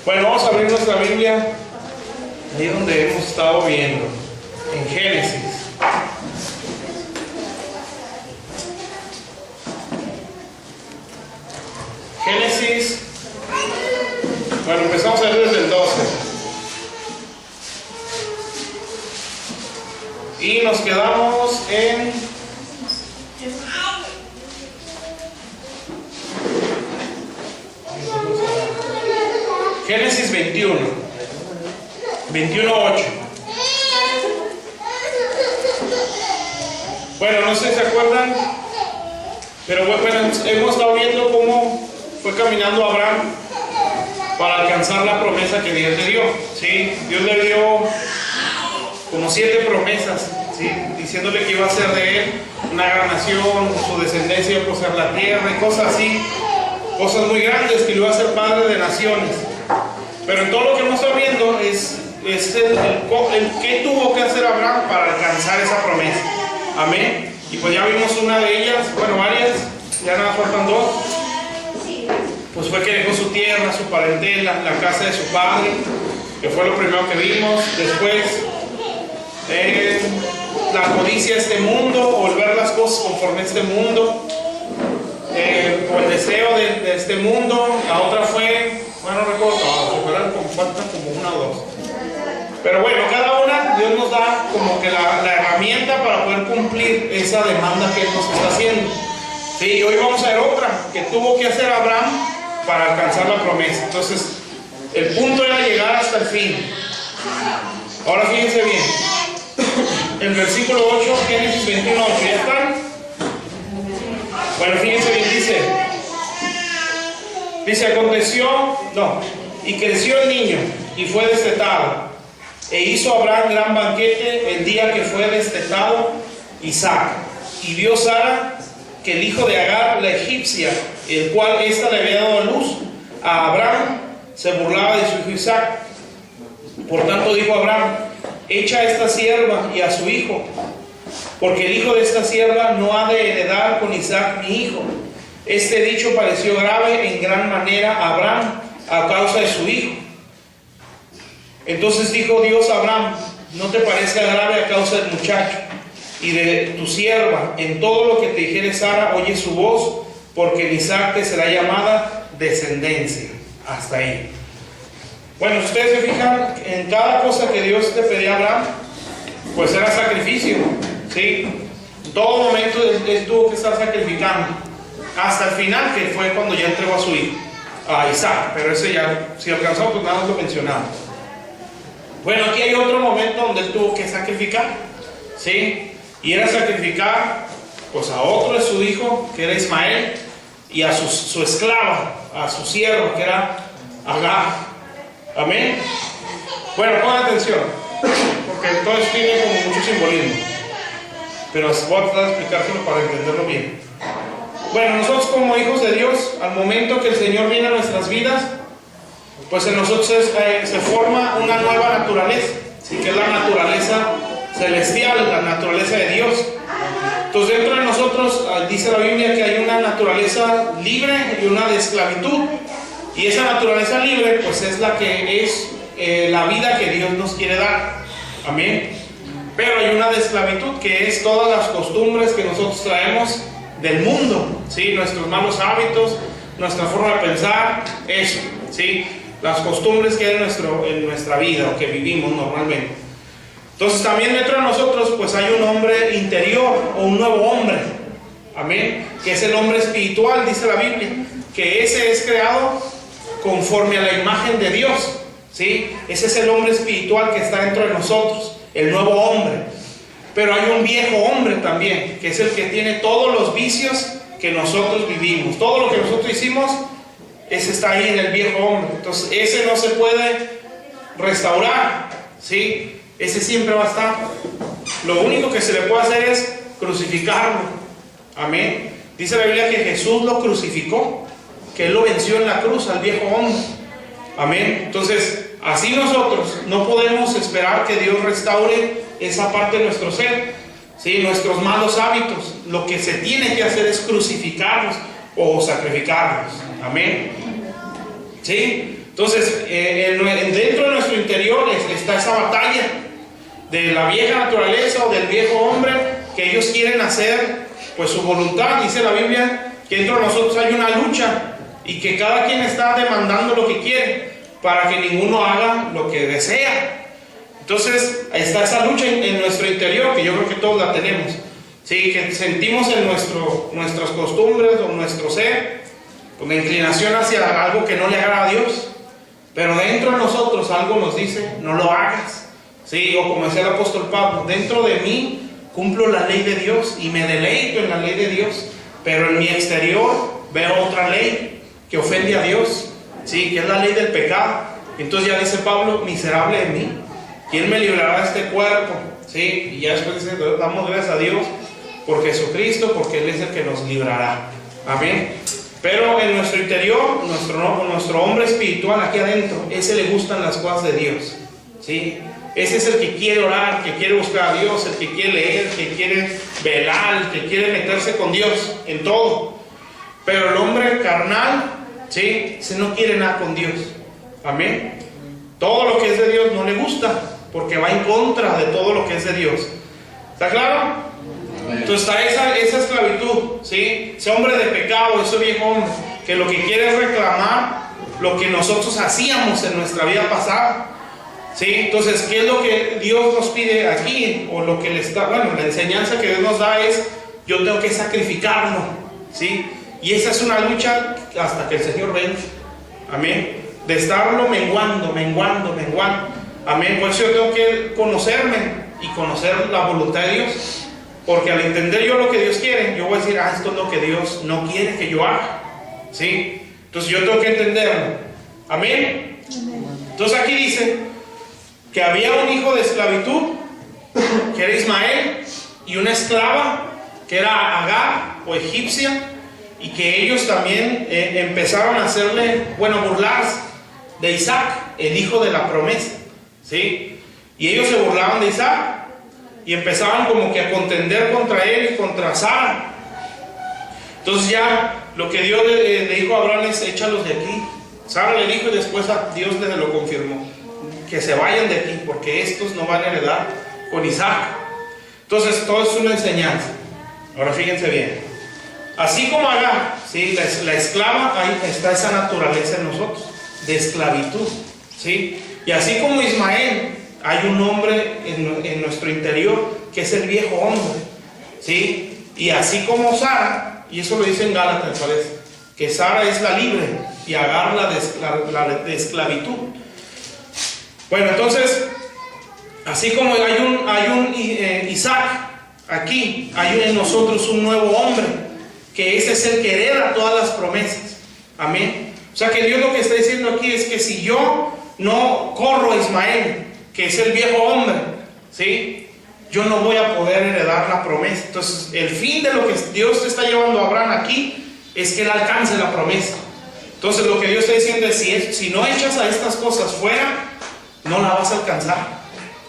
Bueno, vamos a abrir nuestra Biblia ahí donde hemos estado viendo, en Génesis. Génesis, bueno, empezamos a ver desde el 12. Y nos quedamos en Génesis 21, 21:8. Bueno, no sé si se acuerdan, pero bueno, hemos estado viendo cómo fue caminando Abraham para alcanzar la promesa que Dios le dio. ¿Sí? Dios le dio como 7 promesas, ¿sí? Diciéndole que iba a ser de él una gran nación, su descendencia iba a poseer la tierra y cosas así, cosas muy grandes, que lo iba a ser padre de naciones. Pero en todo lo que hemos estado viendo es el qué tuvo que hacer Abraham para alcanzar esa promesa. Amén. Y pues ya vimos una de ellas, bueno, varias, ya nada faltan 2. Pues fue que dejó su tierra, su parentela, la casa de su padre, que fue lo primero que vimos. Después, la codicia de este mundo, o el ver las cosas conforme a este mundo, o el deseo de este mundo. La otra fue, bueno, no recuerdo, faltan como 1 o 2. Pero bueno, cada una Dios nos da como que la herramienta para poder cumplir esa demanda que Él nos está haciendo. Sí, y hoy vamos a ver otra que tuvo que hacer Abraham para alcanzar la promesa. Entonces, el punto era llegar hasta el fin. Ahora fíjense bien. El versículo 8, Génesis 21, ¿ya están? Bueno, fíjense bien, dice, aconteció, y creció el niño, y fue destetado, e hizo Abraham gran banquete el día que fue destetado Isaac. Y vio Sara que el hijo de Agar, la egipcia, el cual ésta le había dado a luz a Abraham, se burlaba de su hijo Isaac. Por tanto dijo Abraham: echa a esta sierva y a su hijo, porque el hijo de esta sierva no ha de heredar con Isaac mi hijo. Este dicho pareció grave en gran manera a Abraham a causa de su hijo. Entonces dijo Dios a Abraham: ¿no te parezca grave a causa del muchacho y de tu sierva? En todo lo que te dijere Sara, oye su voz, porque en Isaac te será llamada descendencia. Hasta ahí. Bueno, si ustedes se fijan, en cada cosa que Dios te pedía a Abraham, pues era sacrificio, ¿sí? En todo momento él tuvo que estar sacrificando, hasta el final, que fue cuando ya entregó a su hijo, a Isaac. Pero ese ya, si alcanzó, pues nada más lo mencionamos. Bueno, aquí hay otro momento donde él tuvo que sacrificar, ¿sí? Y era sacrificar, pues, a otro de su hijo, que era Ismael, y a su esclava, a su siervo, que era Agar. Amén. Bueno, pongan atención, porque todo esto tiene como mucho simbolismo, pero voy a tratar de explicárselo para entenderlo bien. Bueno, nosotros como hijos de Dios, al momento que el Señor viene a nuestras vidas, pues en nosotros se forma una nueva naturaleza, ¿sí? Que es la naturaleza celestial, la naturaleza de Dios. Entonces dentro de nosotros dice la Biblia que hay una naturaleza libre y una de esclavitud. Y esa naturaleza libre, pues es la que es la vida que Dios nos quiere dar. Amén. Pero hay una de esclavitud, que es todas las costumbres que nosotros traemos del mundo, ¿sí? Nuestros malos hábitos, nuestra forma de pensar, eso, ¿sí? Las costumbres que hay en nuestra vida o que vivimos normalmente. Entonces también dentro de nosotros, pues hay un hombre interior o un nuevo hombre. Amén. Que es el hombre espiritual, dice la Biblia, que ese es creado conforme a la imagen de Dios, ¿sí? Ese es el hombre espiritual que está dentro de nosotros, el nuevo hombre. Pero hay un viejo hombre también, que es el que tiene todos los vicios que nosotros vivimos. Todo lo que nosotros hicimos, ese está ahí en el viejo hombre. Entonces ese no se puede restaurar, ¿sí? Ese siempre va a estar. Lo único que se le puede hacer es crucificarlo. Amén. Dice la Biblia que Jesús lo crucificó, que Él lo venció en la cruz al viejo hombre. Amén. Entonces, así nosotros no podemos esperar que Dios restaure esa parte de nuestro ser, ¿sí? Nuestros malos hábitos. Lo que se tiene que hacer es crucificarlos o sacrificarlos. Amén. ¿Sí? Entonces, dentro de nuestro interior está esa batalla de la vieja naturaleza o del viejo hombre, que ellos quieren hacer pues su voluntad. Dice la Biblia que dentro de nosotros hay una lucha y que cada quien está demandando lo que quiere para que ninguno haga lo que desea. Entonces está esa lucha en nuestro interior, que yo creo que todos la tenemos, ¿sí? Que sentimos en nuestras costumbres o nuestro ser una inclinación hacia algo que no le agrada a Dios, pero dentro de nosotros algo nos dice, no lo hagas, ¿sí? O como decía el apóstol Pablo, dentro de mí cumplo la ley de Dios y me deleito en la ley de Dios, pero en mi exterior veo otra ley que ofende a Dios, ¿sí? Que es la ley del pecado. Entonces ya dice Pablo, miserable de mí, ¿quién me librará de este cuerpo? ¿Sí? Y ya después dice, damos gracias a Dios por Jesucristo, porque Él es el que nos librará. Amén. Pero en nuestro interior, nuestro hombre espiritual aquí adentro, ese le gustan las cosas de Dios, ¿sí? Ese es el que quiere orar, que quiere buscar a Dios, el que quiere leer, que quiere velar, el que quiere meterse con Dios en todo. Pero el hombre carnal, ¿sí? Ese no quiere nada con Dios. Amén. Todo lo que es de Dios no le gusta, porque va en contra de todo lo que es de Dios. ¿Está claro? Entonces está esa esclavitud, ¿sí? Ese hombre de pecado, ese viejo hombre, que lo que quiere es reclamar lo que nosotros hacíamos en nuestra vida pasada, ¿sí? Entonces, ¿qué es lo que Dios nos pide aquí? O lo que le está, bueno, la enseñanza que Dios nos da es, yo tengo que sacrificarlo, ¿sí? Y esa es una lucha hasta que el Señor venga. Amén. De estarlo menguando. Amén. Por eso yo tengo que conocerme y conocer la voluntad de Dios. Porque al entender yo lo que Dios quiere, yo voy a decir, esto es lo que Dios no quiere que yo haga, ¿sí? Entonces yo tengo que entenderlo. Amén. Entonces aquí dice que había un hijo de esclavitud, que era Ismael, y una esclava, que era Agar o egipcia, y que ellos también empezaron a hacerle, burlarse de Isaac, el hijo de la promesa, ¿sí? Y ellos se burlaban de Isaac y empezaban como que a contender contra él y contra Sara. Entonces ya lo que Dios le dijo a Abraham es, échalos de aquí. Sara le dijo y después a Dios le lo confirmó, que se vayan de aquí, porque estos no van a heredar con Isaac. Entonces todo es una enseñanza. Ahora fíjense bien, así como Agar, ¿sí? la esclava, ahí está esa naturaleza en nosotros, de esclavitud, ¿sí? Y así como Ismael, hay un hombre en nuestro interior que es el viejo hombre, ¿sí? Y así como Sara, y eso lo dice en Gálatas, parece, que Sara es la libre y Agar la de esclavitud. Bueno, entonces, así como hay un Isaac aquí, hay en nosotros un nuevo hombre, que ese es el que hereda todas las promesas. Amén. O sea que Dios lo que está diciendo aquí es que si yo no corro a Ismael, que es el viejo hombre, ¿sí? Yo no voy a poder heredar la promesa. Entonces, el fin de lo que Dios te está llevando a Abraham aquí es que él alcance la promesa. Entonces, lo que Dios está diciendo es, si no echas a estas cosas fuera, no la vas a alcanzar.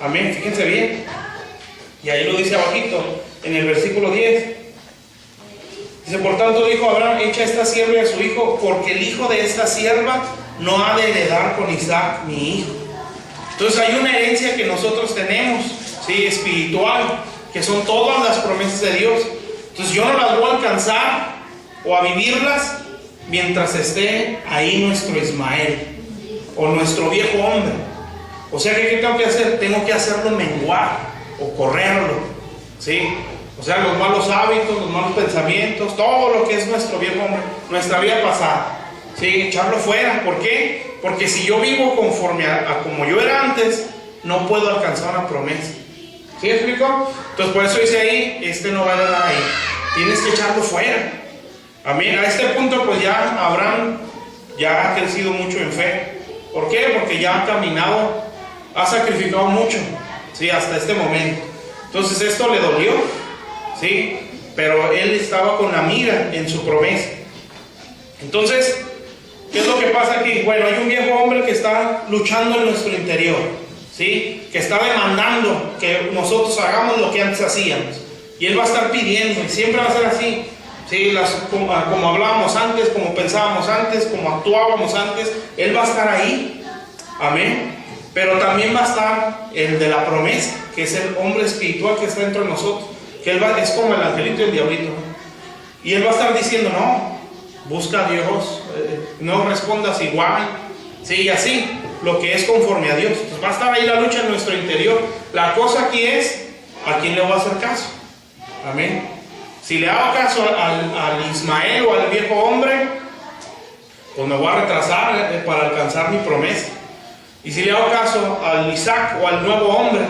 Amén, fíjense bien. Y ahí lo dice abajito, en el versículo 10. Dice, por tanto dijo Abraham, echa a esta sierva y a su hijo, porque el hijo de esta sierva no ha de heredar con Isaac mi hijo. Entonces hay una herencia que nosotros tenemos, ¿sí? Espiritual, que son todas las promesas de Dios. Entonces yo no las voy a alcanzar o a vivirlas mientras esté ahí nuestro Ismael o nuestro viejo hombre. O sea que ¿qué tengo que hacer? Tengo que hacerlo menguar o correrlo, ¿sí? O sea, los malos hábitos, los malos pensamientos, todo lo que es nuestro viejo hombre, nuestra vida pasada, ¿sí? Echarlo fuera. ¿Por qué? Porque si yo vivo conforme a como yo era antes, no puedo alcanzar una promesa. ¿Sí me explico? Entonces por eso dice ahí, no va a dar ahí. Tienes que echarlo fuera. Amén. A este punto pues ya Abraham ya ha crecido mucho en fe. ¿Por qué? Porque ya ha caminado, ha sacrificado mucho, ¿sí? Hasta este momento. Entonces esto le dolió, ¿sí? Pero él estaba con la mira en su promesa. Entonces, ¿qué es lo que pasa aquí? Bueno, hay un viejo hombre que está luchando en nuestro interior, ¿sí? Que está demandando que nosotros hagamos lo que antes hacíamos. Y él va a estar pidiendo, y siempre va a ser así. Sí, como hablábamos antes, como pensábamos antes, como actuábamos antes, Él va a estar ahí. Amén. Pero también va a estar el de la promesa, que es el hombre espiritual que está dentro de nosotros. Que Él es como el angelito y el diablito, ¿no? Y Él va a estar diciendo, no, busca a Dios, no respondas igual. Sí, y así, lo que es conforme a Dios. Pues va a estar ahí la lucha en nuestro interior. La cosa aquí es, ¿a quién le voy a hacer caso? Amén. Si le hago caso al Ismael o al viejo hombre, pues me voy a retrasar para alcanzar mi promesa. Y si le hago caso al Isaac o al nuevo hombre,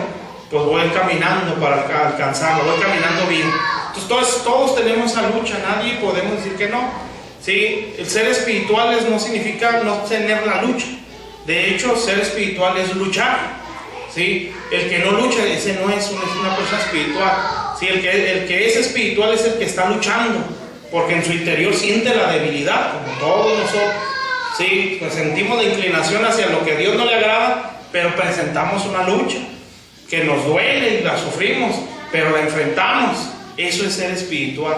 pues voy caminando para alcanzarlo, voy caminando bien. Entonces todos tenemos esa lucha, nadie podemos decir que no. ¿Sí? El ser espiritual no significa no tener la lucha. De hecho, ser espiritual es luchar. ¿Sí? El que no lucha, ese no es una persona espiritual. ¿Sí? El que es espiritual es el que está luchando, porque en su interior siente la debilidad, como todos nosotros. ¿Sí? Pues sentimos la inclinación hacia lo que a Dios no le agrada, pero presentamos una lucha que nos duele y la sufrimos, pero la enfrentamos. Eso es ser espiritual.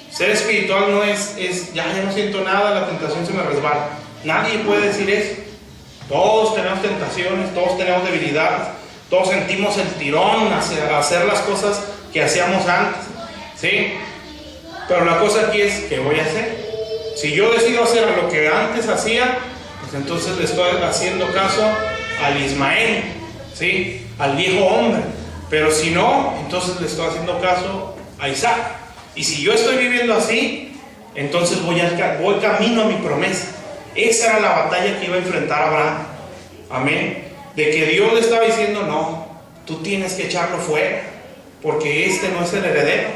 Ser espiritual no es ya no siento nada, la tentación se me resbala. Nadie puede decir eso. Todos tenemos tentaciones, todos tenemos debilidades, todos sentimos el tirón hacia hacer las cosas que hacíamos antes, ¿sí? Pero la cosa aquí es, ¿qué voy a hacer? Si yo decido hacer lo que antes hacía, pues entonces le estoy haciendo caso al Ismael, ¿sí? Al viejo hombre. Pero si no, entonces le estoy haciendo caso a Isaac. Y si yo estoy viviendo así, entonces voy camino a mi promesa. Esa era la batalla que iba a enfrentar Abraham. Amén. De que Dios le estaba diciendo, no, tú tienes que echarlo fuera, porque este no es el heredero.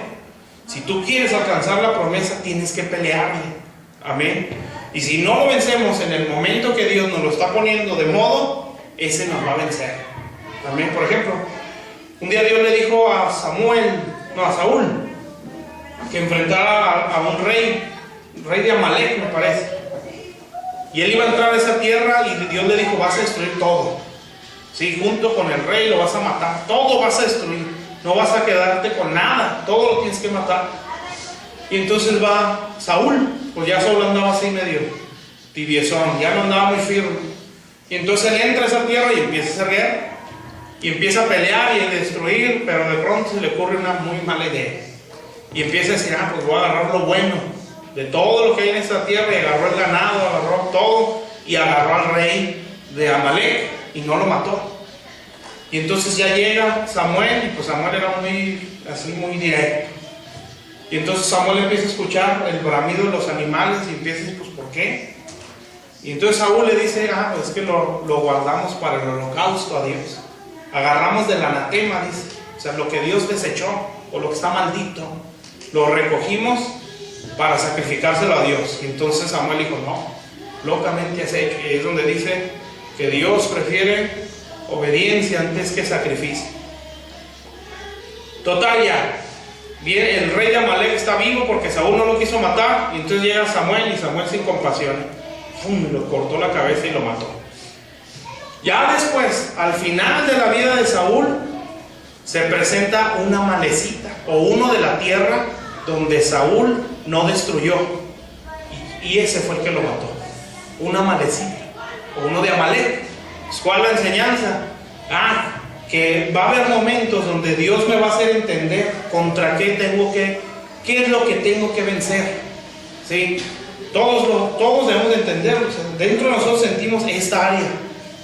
Si tú quieres alcanzar la promesa, tienes que pelearle. Amén. Y si no lo vencemos en el momento que Dios nos lo está poniendo de modo, ese nos va a vencer. Amén. Por ejemplo, un día Dios le dijo a Saúl, que enfrentara a un rey de Amalek, me parece. Y él iba a entrar a esa tierra y Dios le dijo, vas a destruir todo. Sí, junto con el rey lo vas a matar, todo vas a destruir. No vas a quedarte con nada, todo lo tienes que matar. Y entonces va Saúl, pues ya Saúl andaba así medio tibiezón, ya no andaba muy firme. Y entonces él entra a esa tierra y empieza a hacer guerra. Y empieza a pelear y a destruir, pero de pronto se le ocurre una muy mala idea. Y empieza a decir, pues voy a agarrar lo bueno de todo lo que hay en esta tierra. Y agarró el ganado, agarró todo, y agarró al rey de Amalek y no lo mató. Y entonces ya llega Samuel, y pues Samuel era muy directo. Y entonces Samuel empieza a escuchar el bramido de los animales y empieza a decir, pues ¿por qué? Y entonces Saúl le dice, pues es que lo guardamos para el holocausto a Dios. Agarramos del anatema, dice, o sea, lo que Dios desechó o lo que está maldito, lo recogimos para sacrificárselo a Dios. Y entonces Samuel dijo, no, locamente has hecho. Y es donde dice que Dios prefiere obediencia antes que sacrificio. Total, ya bien, el rey de Amalek está vivo porque Saúl no lo quiso matar. Y entonces llega Samuel, y Samuel sin compasión, lo cortó la cabeza y lo mató. Ya después, al final de la vida de Saúl, se presenta una Amalecita, o uno de la tierra donde Saúl no destruyó, y ese fue el que lo mató. Una Amalecita, o uno de Amalek. ¿Cuál es la enseñanza? Que va a haber momentos donde Dios me va a hacer entender contra qué es lo que tengo que vencer. ¿Sí? Todos debemos de entenderlo. O sea, dentro de nosotros sentimos esta área,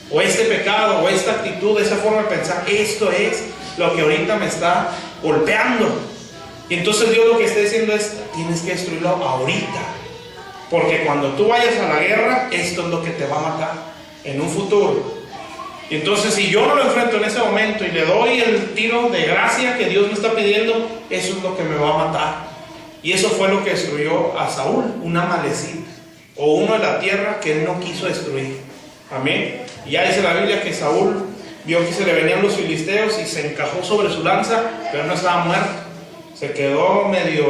o este pecado, o esta actitud, esa forma de pensar. Esto es lo que ahorita me está golpeando. Y entonces Dios lo que está diciendo es, tienes que destruirlo ahorita, porque cuando tú vayas a la guerra, esto es lo que te va a matar en un futuro. Y entonces si yo no lo enfrento en ese momento y le doy el tiro de gracia que Dios me está pidiendo, eso es lo que me va a matar. Y eso fue lo que destruyó a Saúl, una Amalecita, o uno de la tierra que él no quiso destruir. Amén. Y ya dice la Biblia que Saúl vio que se le venían los filisteos y se encajó sobre su lanza, pero no estaba muerto. Se quedó medio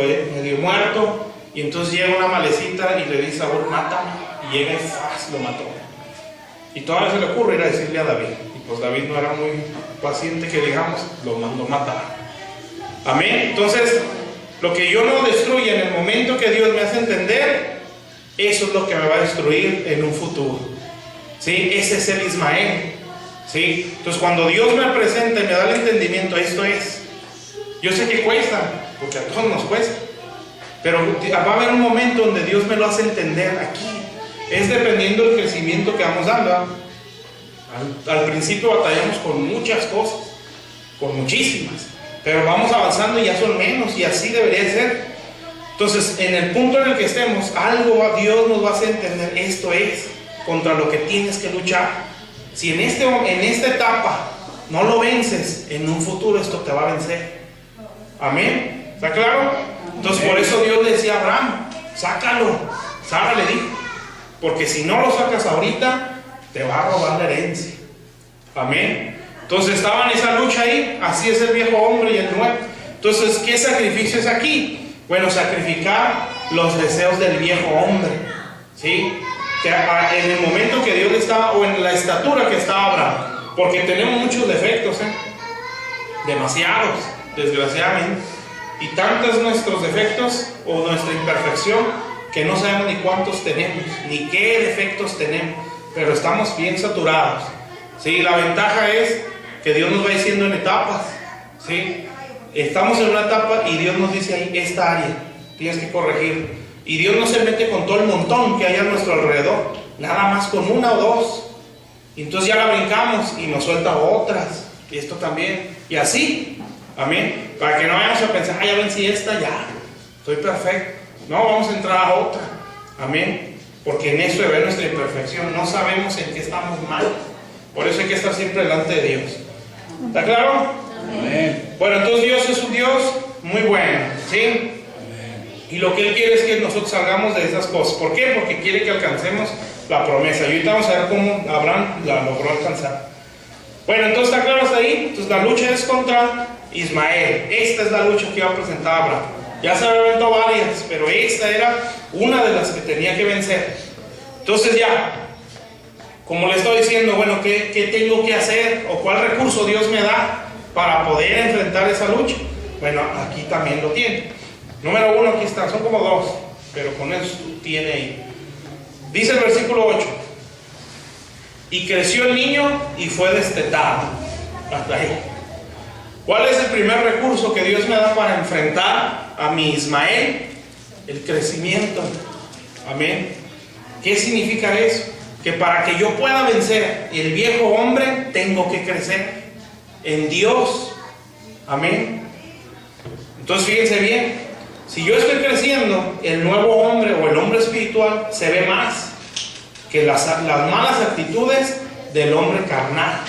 muerto. Y entonces llega una Amalecita y le dice a Saúl, mátame. Y llega y lo mató. Y todavía se le ocurre ir a decirle a David. Y pues David no era muy paciente, que digamos, lo mandó matar. Amén. Entonces, Lo que yo no destruya en el momento que Dios me hace entender, eso es lo que me va a destruir en un futuro. ¿Sí? Ese es el Ismael. ¿Sí? Entonces cuando Dios me presenta y me da el entendimiento, esto es. Yo sé que cuesta, porque a todos nos cuesta, pero va a haber un momento donde Dios me lo hace entender aquí. Es dependiendo del crecimiento que vamos dando. Al principio batallamos con muchas cosas, con muchísimas, pero vamos avanzando y ya son menos, y así debería ser. Entonces, en el punto en el que estemos, algo Dios nos va a hacer entender, esto es contra lo que tienes que luchar. Si en esta etapa no lo vences, en un futuro esto te va a vencer. Amén. ¿Está claro? Entonces, por eso Dios le decía a Abraham, sácalo. Sara le dijo, porque si no lo sacas ahorita, te va a robar la herencia. Amén. Entonces estaba en esa lucha ahí. Así es el viejo hombre y el nuevo. Entonces, ¿qué sacrificio es aquí? Bueno, sacrificar los deseos del viejo hombre. ¿Sí? Que en el momento que Dios estaba, o en la estatura que estaba Abraham, porque tenemos muchos defectos, demasiados, desgraciadamente, y tantos nuestros defectos o nuestra imperfección que no sabemos ni cuántos tenemos, ni qué defectos tenemos, pero estamos bien saturados. ¿Sí? La ventaja es que Dios nos va diciendo en etapas. ¿Sí? Estamos en una etapa y Dios nos dice ahí, esta área tienes que corregir. Y Dios no se mete con todo el montón que hay a nuestro alrededor, nada más con una o dos. Y entonces ya la brincamos y nos suelta otras, y esto también, y así. Amén. Para que no vayamos a pensar, ya vencí esta, ya estoy perfecto. No, vamos a entrar a otra. Amén. Porque en eso se ve nuestra imperfección. No sabemos en qué estamos mal. Por eso hay que estar siempre delante de Dios. ¿Está claro? Amén. Bueno, entonces Dios es un Dios muy bueno, ¿sí? Amén. Y lo que Él quiere es que nosotros salgamos de esas cosas. ¿Por qué? Porque quiere que alcancemos la promesa. Y ahorita vamos a ver cómo Abraham la logró alcanzar. Bueno, entonces está claro hasta ahí. Entonces la lucha es contra Ismael. Esta es la lucha que iba a presentar Abraham. Ya se había visto varias, pero esta era una de las que tenía que vencer. Entonces ya, como le estoy diciendo, bueno, ¿qué tengo que hacer? ¿O cuál recurso Dios me da para poder enfrentar esa lucha? Bueno, aquí también lo tiene. Número 1, aquí está, son como 2, pero con eso tiene ahí. Dice el versículo 8: y creció el niño y fue destetado. Hasta ahí. ¿Cuál es el primer recurso que Dios me da para enfrentar a mi Ismael? El crecimiento. Amén. ¿Qué significa eso? Que para que yo pueda vencer el viejo hombre, tengo que crecer en Dios. Amén. Entonces fíjense bien, si yo estoy creciendo, el nuevo hombre o el hombre espiritual se ve más que las malas actitudes del hombre carnal.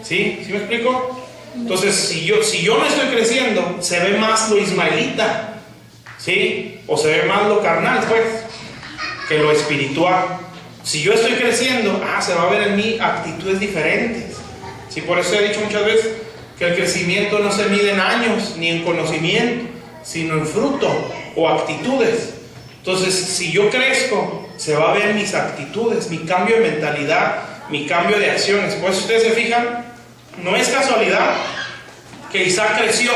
¿Sí? ¿Sí me explico? Entonces, si yo no estoy creciendo, se ve más lo ismaelita, ¿sí? O se ve más lo carnal, pues, que lo espiritual. Si yo estoy creciendo, se va a ver en mí actitudes diferentes. ¿Sí? Por eso he dicho muchas veces que el crecimiento no se mide en años ni en conocimiento, sino en fruto o actitudes. Entonces, si yo crezco, se va a ver mis actitudes, mi cambio de mentalidad, mi cambio de acciones. Por eso ustedes se fijan, no es casualidad que Isaac creció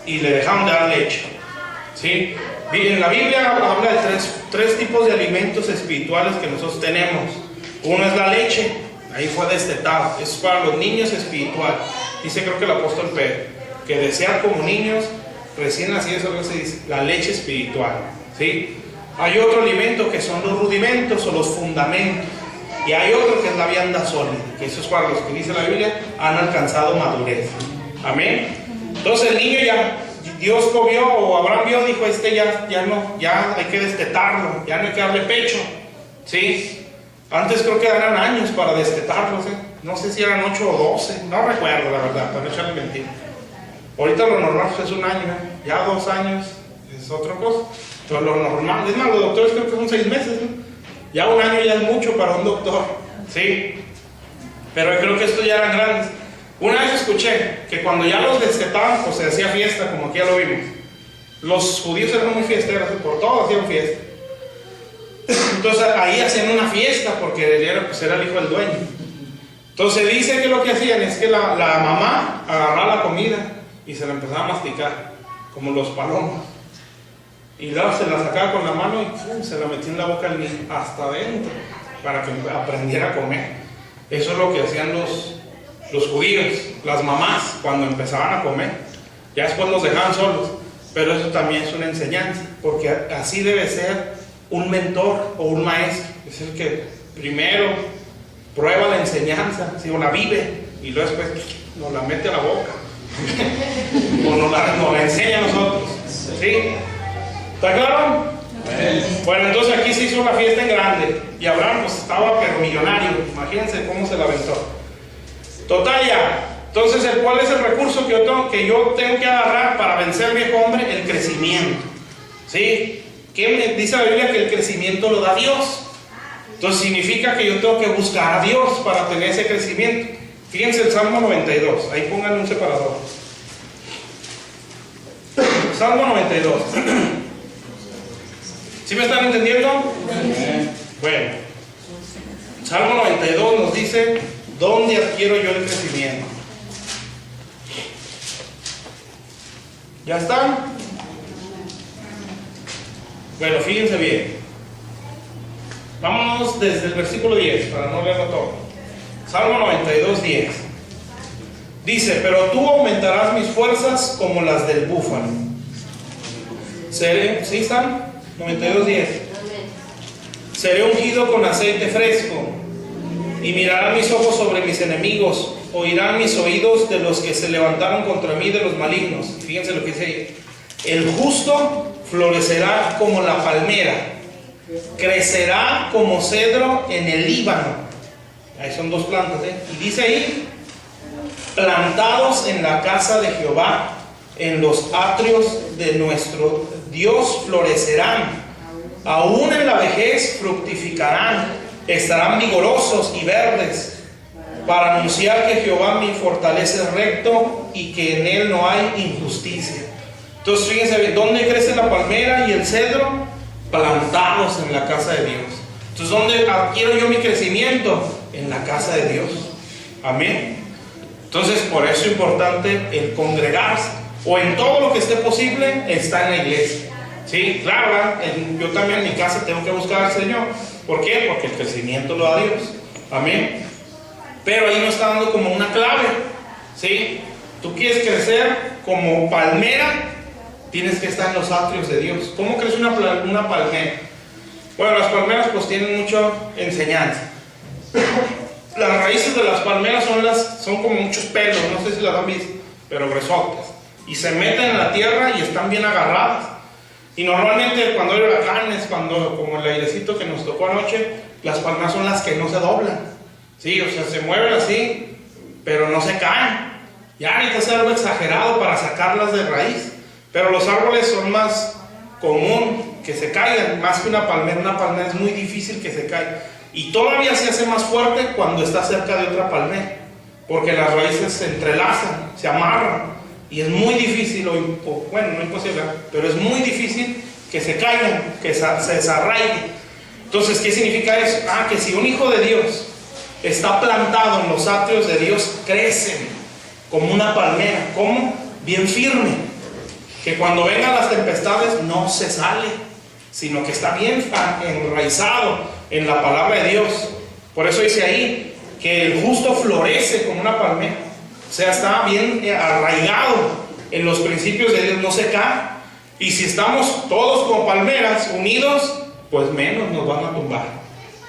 y le dejaron de dar leche. ¿Sí? En la Biblia habla de tres tipos de alimentos espirituales que nosotros tenemos. Uno es la leche, ahí fue destetado, es para los niños espirituales. Dice, creo que el apóstol Pedro, que desean como niños recién nacidos, eso es lo que se dice, la leche espiritual. ¿Sí? Hay otro alimento que son los rudimentos o los fundamentos. Y hay otro que es la vianda sólida, que eso es para los que dice la Biblia han alcanzado madurez. Amén. Entonces el niño ya, Dios lo vio, o Abraham vio, dijo, ya hay que destetarlo, ya no hay que darle pecho. ¿Sí? Antes creo que eran años para destetarlos, no sé si eran 8 o 12, no recuerdo la verdad, para no echarle mentira. Ahorita lo normal es un año, ya 2 años es otra cosa. Pero lo normal, es más, los doctores creo que son 6 meses, ¿no? Ya 1 año ya es mucho para un doctor, ¿sí? Pero creo que estos ya eran grandes. Una vez escuché que cuando ya los destetaban, pues se hacía fiesta, como aquí ya lo vimos. Los judíos eran muy fiesteros, por todo hacían fiesta. Entonces ahí hacían una fiesta porque él era el hijo del dueño. Entonces dice que lo que hacían es que la mamá agarraba la comida y se la empezaba a masticar, como los palomos. y luego se la sacaba con la mano y ¡pum!, se la metía en la boca al niño, hasta adentro, para que aprendiera a comer. Eso es lo que hacían los judíos, las mamás, cuando empezaban a comer. Ya después los dejaban solos, pero eso también es una enseñanza, porque así debe ser un mentor o un maestro. Es el que primero prueba la enseñanza, ¿sí?, o la vive, y luego después nos la mete a la boca o nos la enseña a nosotros, ¿sí? ¿Está claro? Bueno, entonces aquí se hizo una fiesta en grande y Abraham pues estaba pero millonario. Imagínense cómo se la aventó. Total, ya. Entonces, ¿cuál es el recurso que yo tengo que agarrar para vencer al viejo hombre? El crecimiento, ¿sí? ¿Qué dice la Biblia? Que el crecimiento lo da Dios. Entonces significa que yo tengo que buscar a Dios para tener ese crecimiento. Fíjense el Salmo 92, ahí pónganle un separador. Salmo 92. ¿Sí me están entendiendo? Bueno, Salmo 92 nos dice, ¿dónde adquiero yo el crecimiento? ¿Ya están? Bueno, fíjense bien. Vámonos desde el versículo 10, para no leerlo todo. Salmo 92, 10. Dice, pero tú aumentarás mis fuerzas como las del búfalo. ¿Sí están? 92, 10. Seré ungido con aceite fresco, y mirarán mis ojos sobre mis enemigos, oirán mis oídos de los que se levantaron contra mí, de los malignos. Fíjense lo que dice ahí. El justo florecerá como la palmera, crecerá como cedro en el Líbano. Ahí son dos plantas, y dice ahí, plantados en la casa de Jehová, en los atrios de nuestro Dios florecerán, aún en la vejez fructificarán, estarán vigorosos y verdes, para anunciar que Jehová mi fortaleza es recto y que en él no hay injusticia. Entonces fíjense, ¿dónde crece la palmera y el cedro? Plantados en la casa de Dios. Entonces, ¿dónde adquiero yo mi crecimiento? En la casa de Dios. Amén. Entonces, por eso es importante el congregarse, o en todo lo que esté posible, está en la iglesia. Sí, claro, yo también en mi casa tengo que buscar al Señor. ¿Por qué? Porque el crecimiento lo da Dios. Amén. Pero ahí nos está dando como una clave. ¿Sí? Tú quieres crecer como palmera, tienes que estar en los atrios de Dios. ¿Cómo crece una palmera? Bueno, las palmeras pues tienen mucha enseñanza. Las raíces de las palmeras son como muchos pelos, no sé si las han visto, pero gruesotas, y se meten en la tierra y están bien agarradas. Y normalmente cuando hay huracanes, como el airecito que nos tocó anoche, las palmeras son las que no se doblan, sí, o sea, se mueven así, pero no se caen. Ya necesita hacer algo exagerado para sacarlas de raíz, pero los árboles son más común que se caigan, más que una palmera es muy difícil que se caiga. Y todavía se hace más fuerte cuando está cerca de otra palmera, porque las raíces se entrelazan, se amarran, y es muy difícil, bueno, no imposible, pero es muy difícil que se caigan, que se desarraiguen. Entonces, ¿qué significa eso? Que si un hijo de Dios está plantado en los atrios de Dios, crecen como una palmera. ¿Cómo? Bien firme, que cuando vengan las tempestades no se sale, sino que está bien enraizado en la palabra de Dios. Por eso dice ahí que el justo florece como una palmera, o sea, está bien arraigado en los principios de Dios, no se cae. Y si estamos todos como palmeras unidos, pues menos nos van a tumbar.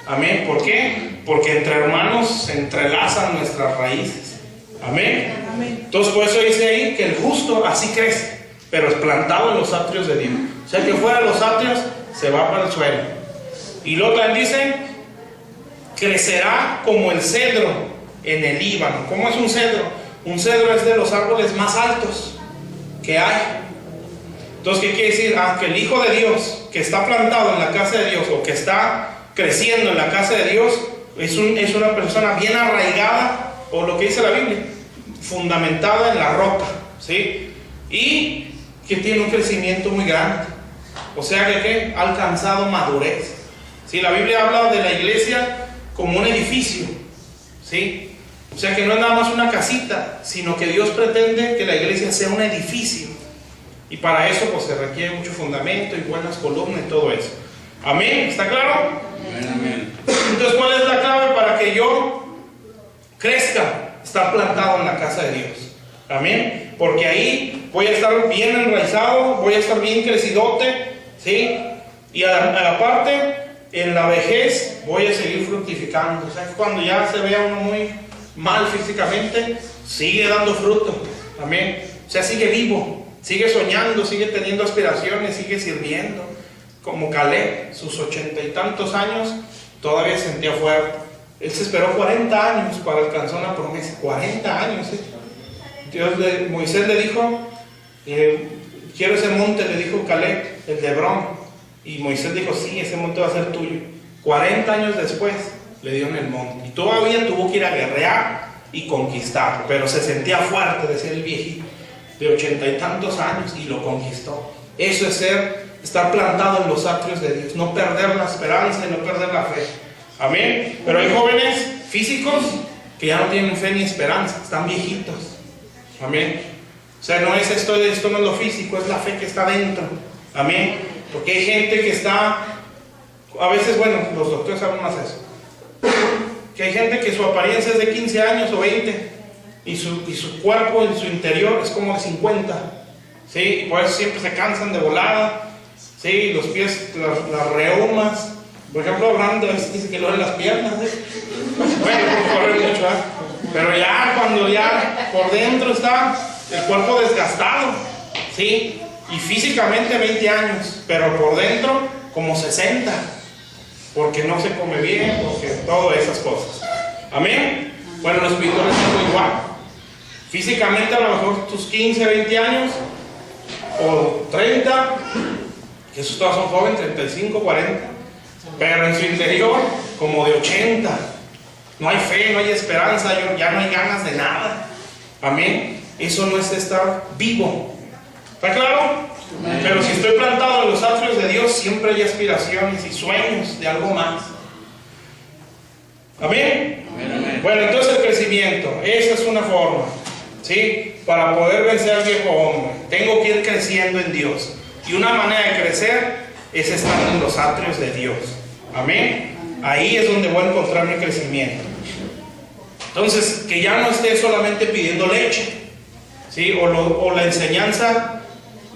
Amén. ¿Por qué? Porque entre hermanos se entrelazan nuestras raíces. Amén. Entonces por eso dice ahí que el justo así crece, pero es plantado en los atrios de Dios. O sea, que fuera de los atrios se va para el suelo. Y luego también dice, crecerá como el cedro en el Líbano. ¿Cómo es un cedro? Un cedro es de los árboles más altos que hay. Entonces, ¿qué quiere decir? Que el Hijo de Dios que está plantado en la casa de Dios, o que está creciendo en la casa de Dios, es una persona bien arraigada, o lo que dice la Biblia, fundamentada en la roca, ¿sí? Y que tiene un crecimiento muy grande. O sea que ha alcanzado madurez. ¿Sí? La Biblia habla de la iglesia como un edificio, ¿sí? O sea que no es nada más una casita, sino que Dios pretende que la iglesia sea un edificio. Y para eso pues se requiere mucho fundamento y buenas columnas y todo eso. Amén, ¿está claro? Amén. Entonces, ¿cuál es la clave para que yo crezca? Estar plantado en la casa de Dios. Amén. Porque ahí voy a estar bien enraizado, voy a estar bien crecidote, ¿sí? Y aparte, en la vejez voy a seguir fructificando. O sea, cuando ya se vea uno muy mal físicamente, sigue dando fruto. Amén. O sea, sigue vivo, sigue soñando, sigue teniendo aspiraciones, sigue sirviendo. Como Caleb, sus 80 y tantos años, todavía sentía fuerte. Él se esperó 40 años para alcanzar una promesa. 40 años, ¿sí? Moisés le dijo, quiero ese monte, le dijo Caleb, el de Hebrón. Y Moisés dijo, sí, ese monte va a ser tuyo. 40 años después le dieron el monte. Y todavía tuvo que ir a guerrear y conquistar. Pero se sentía fuerte, decía el viejito, de 80 y tantos años, y lo conquistó. Eso es estar plantado en los atrios de Dios, no perder la esperanza y no perder la fe. Amén. Pero hay jóvenes físicos que ya no tienen fe ni esperanza, están viejitos. Amén. O sea, no es esto no es lo físico, es la fe que está dentro. Amén. Porque hay gente que está, a veces, bueno, los doctores saben más eso, que hay gente que su apariencia es de 15 años o 20 y su cuerpo en su interior es como de 50. ¿Sí? Y por eso siempre se cansan de volada. Sí, los pies, las reumas. Por ejemplo, Abraham dice que le duelen las piernas. Bueno, por correr mucho, ¿eh? Pero ya cuando ya por dentro está el cuerpo desgastado, ¿sí? Y físicamente 20 años, pero por dentro como 60, porque no se come bien, porque todas esas cosas. Amén. Bueno, los espirituales es algo igual. Físicamente a lo mejor tus 15, 20 años o 30, que esos todos son jóvenes, 35, 40, pero en su interior como de 80. No hay fe, no hay esperanza, ya no hay ganas de nada. Amén. Eso no es estar vivo. ¿Está claro? Amén. Pero si estoy plantado en los atrios de Dios, siempre hay aspiraciones y sueños de algo más. Amén. Amén. Bueno, entonces el crecimiento, esa es una forma, ¿sí? Para poder vencer al viejo hombre, tengo que ir creciendo en Dios. Y una manera de crecer es estar en los atrios de Dios. Amén. Ahí es donde voy a encontrar mi crecimiento. Entonces, que ya no esté solamente pidiendo leche, ¿sí? O la enseñanza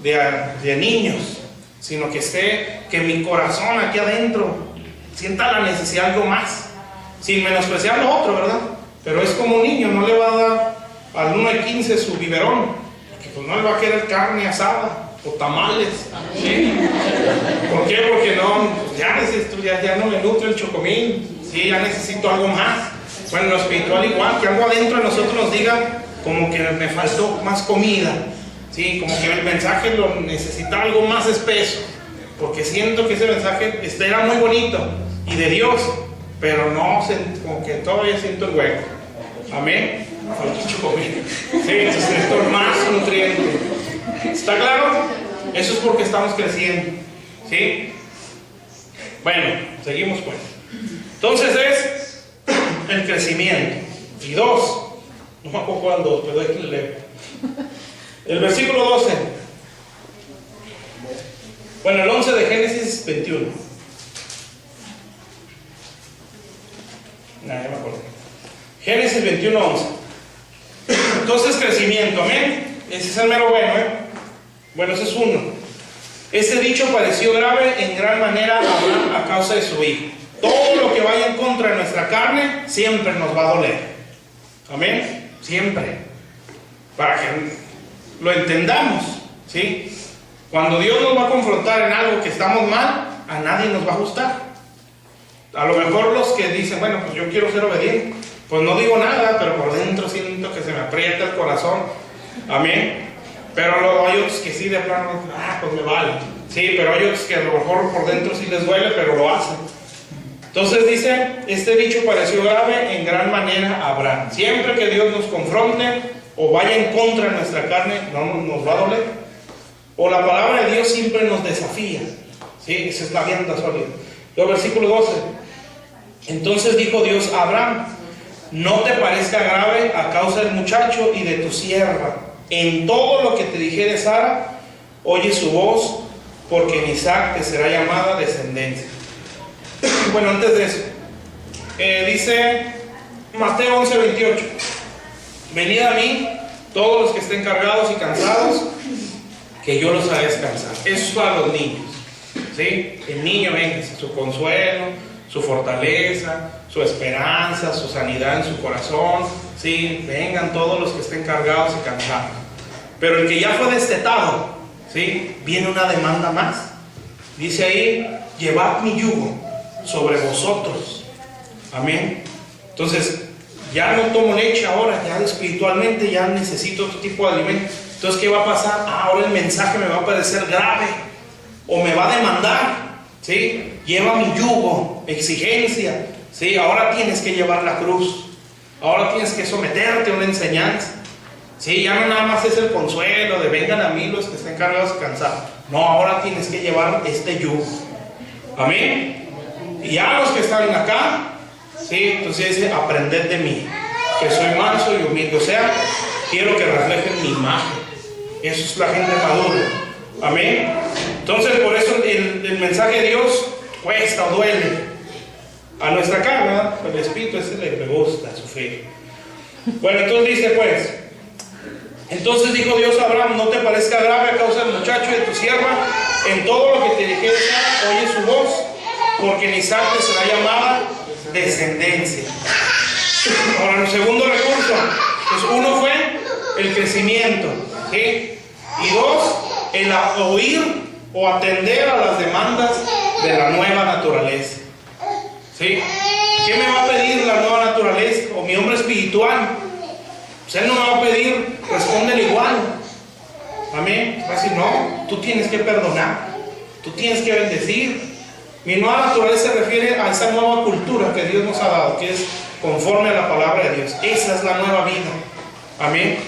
de niños, sino que mi corazón aquí adentro sienta la necesidad de algo más, sin menospreciar lo otro, ¿verdad? Pero es como un niño, no le va a dar al 1 de 15 su biberón, porque pues no le va a querer carne asada o tamales, ¿sí? ¿Por qué? Porque ya no me nutre el chocomil, ¿sí? Ya necesito algo más. Bueno, en lo espiritual igual, que algo adentro de nosotros nos diga como que me faltó más comida, ¿sí? Como que el mensaje lo necesita algo más espeso, porque siento que ese mensaje era muy bonito y de Dios, pero no, como que todavía siento el hueco. Amén. Falta chocomil, ¿sí? Entonces esto es más nutriente. ¿Está claro? Eso es porque estamos creciendo, ¿sí? Bueno, seguimos pues. Entonces es el crecimiento. Y 2, no me acuerdo cuál 2, pero aquí le leo. El versículo 12. Bueno, el 11 de Génesis 21. Ya me acuerdo. Génesis 21, 11. Entonces crecimiento, amén. Ese es el mero bueno, ¿eh? Bueno, ese es uno. Ese dicho pareció grave en gran manera a Abraham a causa de su hijo. Todo lo que vaya en contra de nuestra carne siempre nos va a doler. Amén. Siempre. Para que lo entendamos, ¿sí? Cuando Dios nos va a confrontar en algo que estamos mal, a nadie nos va a gustar. A lo mejor los que dicen, bueno, pues yo quiero ser obediente, pues no digo nada, pero por dentro siento que se me aprieta el corazón. Amén. Pero hay otros que sí, de plano, pues me vale. Sí, pero hay otros que a lo mejor por dentro sí les duele, pero lo hacen. Entonces dice, este dicho pareció grave en gran manera a Abraham. Siempre que Dios nos confronte o vaya en contra de nuestra carne, no nos va a doler. O la palabra de Dios siempre nos desafía. Sí, esa es la vianda sólida. Luego versículo 12. Entonces dijo Dios a Abraham, no te parezca grave a causa del muchacho y de tu sierva. En todo lo que te dijere Sara, oye su voz, porque en Isaac te será llamada descendencia. Bueno, antes de eso, dice Mateo 11:28, venid a mí todos los que estén cargados y cansados, que yo los haré descansar. Eso es para los niños, ¿sí? El niño, venga, su consuelo, su fortaleza, su esperanza, su sanidad en su corazón, ¿sí? Vengan todos los que estén cargados y cansados. Pero el que ya fue destetado, ¿sí? Viene una demanda más. Dice ahí, llevad mi yugo sobre vosotros. Amén. Entonces, ya no tomo leche ahora, ya espiritualmente ya necesito otro tipo de alimento. Entonces, ¿qué va a pasar? Ahora el mensaje me va a parecer grave o me va a demandar, ¿sí? Lleva mi yugo, exigencia, ¿sí? Ahora tienes que llevar la cruz, ahora tienes que someterte a una enseñanza, ¿sí? Ya no nada más es el consuelo de vengan a mí los que estén cargados y cansados. No, ahora tienes que llevar este yugo. Amén. Y ya los que están acá, ¿sí? Entonces dice, aprended de mí, que soy manso y humilde. O sea, quiero que reflejen mi imagen. Eso es la gente madura. Amén. Entonces, por eso el mensaje de Dios cuesta o duele. A nuestra carne, el espíritu ese le gusta sufrir. Bueno, entonces dice pues, entonces dijo Dios a Abraham, no te parezca grave a causa del muchacho y de tu sierva, en todo lo que te dijere, oye su voz, porque en Isaac te será llamada descendencia. Ahora, el segundo recurso, pues uno fue el crecimiento, ¿sí? Y dos, el oír o atender a las demandas de la nueva naturaleza, ¿sí? ¿Qué me va a pedir la nueva naturaleza o mi hombre espiritual? Pues él no me va a pedir, respóndele igual. Amén. Va a decir, no, tú tienes que perdonar, tú tienes que bendecir. Mi nueva naturaleza se refiere a esa nueva cultura que Dios nos ha dado, que es conforme a la palabra de Dios. Esa es la nueva vida. Amén.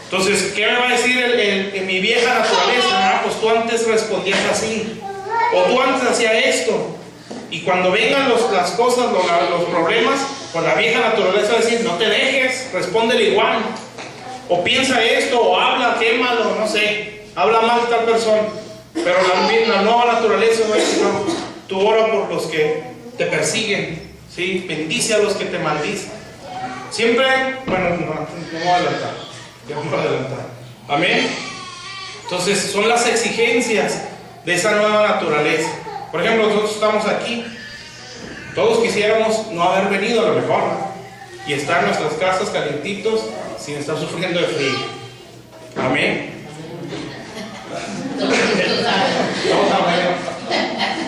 Entonces, ¿qué me va a decir en mi vieja naturaleza? Ah, pues tú antes respondías así, o tú antes hacías esto. Y cuando vengan las cosas, los problemas, con la vieja naturaleza va a decir, no te dejes, respóndele igual. O piensa esto, o habla, quémalo, no sé, habla mal de tal persona. Pero la nueva naturaleza va a decir, no, tú ora por los que te persiguen, ¿sí? Bendice a los que te maldicen. Siempre, bueno, no voy a adelantar, ya voy a adelantar. Amén. Entonces, son las exigencias de esa nueva naturaleza. Por ejemplo, nosotros estamos aquí, todos quisiéramos no haber venido a lo mejor, ¿no? Y estar en nuestras casas calientitos sin estar sufriendo de frío. Amén.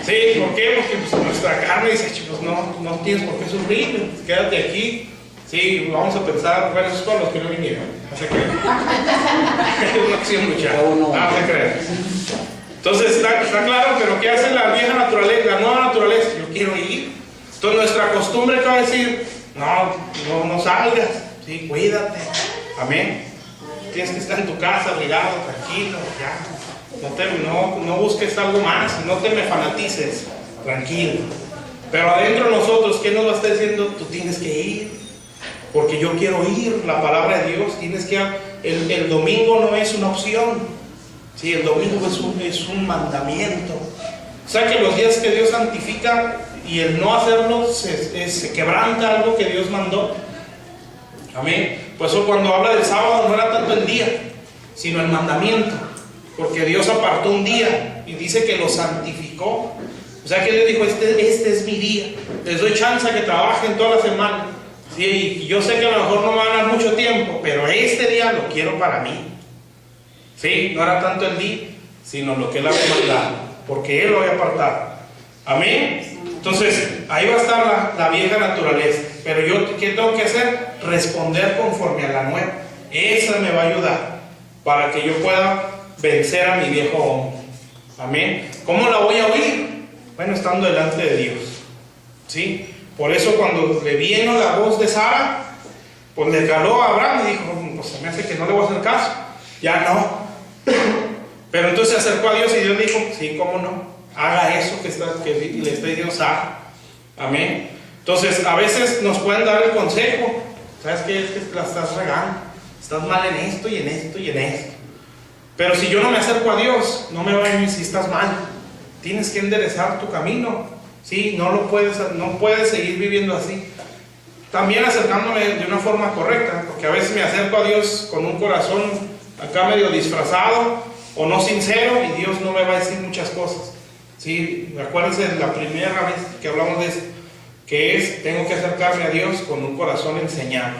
Sí, ¿por qué? Porque pues, nuestra carne dice, chicos, no tienes por qué sufrir, quédate aquí. Sí, vamos a pensar, bueno, eso es para los que no vinieron, no se crean. Es una acción muchacha, no se crean. Entonces está claro, pero ¿qué hace la vieja naturaleza, la nueva naturaleza? Yo quiero ir. Entonces nuestra costumbre te va a decir, no salgas, sí, cuídate. Amén. Tienes que estar en tu casa, abrigado, tranquilo, ya. No busques algo más, no te me fanatices, tranquilo. Pero adentro de nosotros, ¿qué nos va a estar diciendo? Tú tienes que ir, porque yo quiero ir, la palabra de Dios, tienes que... El domingo no es una opción. Sí, el domingo es un mandamiento. O sea que los días que Dios santifica y el no hacerlo se quebranta algo que Dios mandó. Amén. Por eso cuando habla del sábado no era tanto el día, sino el mandamiento. Porque Dios apartó un día y dice que lo santificó. O sea que Dios dijo, este es mi día. Les doy chance a que trabajen toda la semana. Sí, y yo sé que a lo mejor no me van a dar mucho tiempo, pero este día lo quiero para mí. Sí, no era tanto el día, sino lo que Él había mandado, porque Él lo había apartado. Amén. Entonces, ahí va a estar la vieja naturaleza. Pero yo, ¿qué tengo que hacer? Responder conforme a la nueva. Esa me va a ayudar para que yo pueda vencer a mi viejo hombre. Amén. ¿Cómo la voy a oír? Bueno, estando delante de Dios. ¿Sí? Por eso cuando le vino la voz de Sara, pues le caló a Abraham y dijo, pues se me hace que no le voy a hacer caso. Ya no. Pero entonces se acercó a Dios y Dios dijo, sí, cómo no, haga eso que le está diciendo Sara. Amén. Entonces a veces nos pueden dar el consejo, ¿sabes qué? Es que la estás regando, estás mal en esto y en esto y en esto. Pero si yo no me acerco a Dios, no me va a decir si estás mal. Tienes que enderezar tu camino. ¿Sí? No puedes seguir viviendo así. También acercándome de una forma correcta, porque a veces me acerco a Dios con un corazón acá medio disfrazado o no sincero, y Dios no me va a decir muchas cosas. ¿Sí? Acuérdense de la primera vez que hablamos de eso, que es, tengo que acercarme a Dios con un corazón enseñado.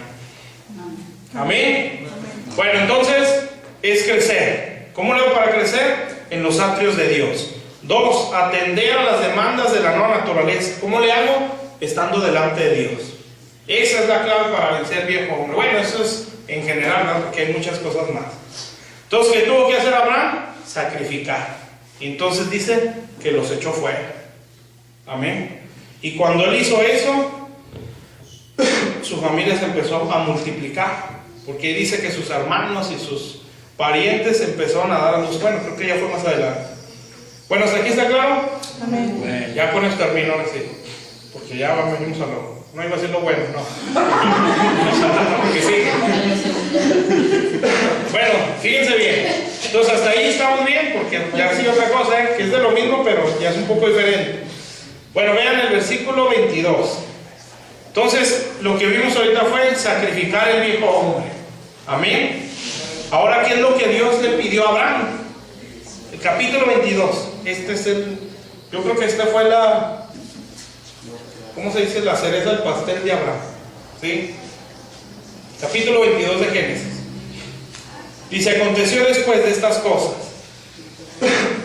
Amén. Bueno, entonces es crecer. ¿Cómo le hago para crecer? En los atrios de Dios. 2, atender a las demandas de la nueva naturaleza. ¿Cómo le hago? Estando delante de Dios. Esa es la clave para vencer el viejo hombre. Bueno, eso es en general, ¿no? Porque hay muchas cosas más. Entonces, ¿qué tuvo que hacer Abraham? Sacrificar. Y entonces dice que los echó fuera. Amén. Y cuando él hizo eso, su familia se empezó a multiplicar. Porque dice que sus hermanos y sus parientes empezaron a dar a luz. Bueno, creo que ya fue más adelante. Bueno, ¿hasta aquí está claro? Amén. Bueno, ya con esto termino, sí. Porque ya venimos a lo... No iba a ser lo bueno, no. Porque sigue. Bueno, fíjense bien. Entonces hasta ahí estamos bien, porque ya sí otra cosa, que es de lo mismo, pero ya es un poco diferente. Bueno, vean el versículo 22. Entonces, lo que vimos ahorita fue sacrificar el viejo hombre. Amén. Ahora, ¿qué es lo que Dios le pidió a Abraham? El capítulo 22. Yo creo que esta fue la... ¿Cómo se dice? La cereza del pastel de Abraham. ¿Sí? Capítulo 22 de Génesis. Dice, aconteció después de estas cosas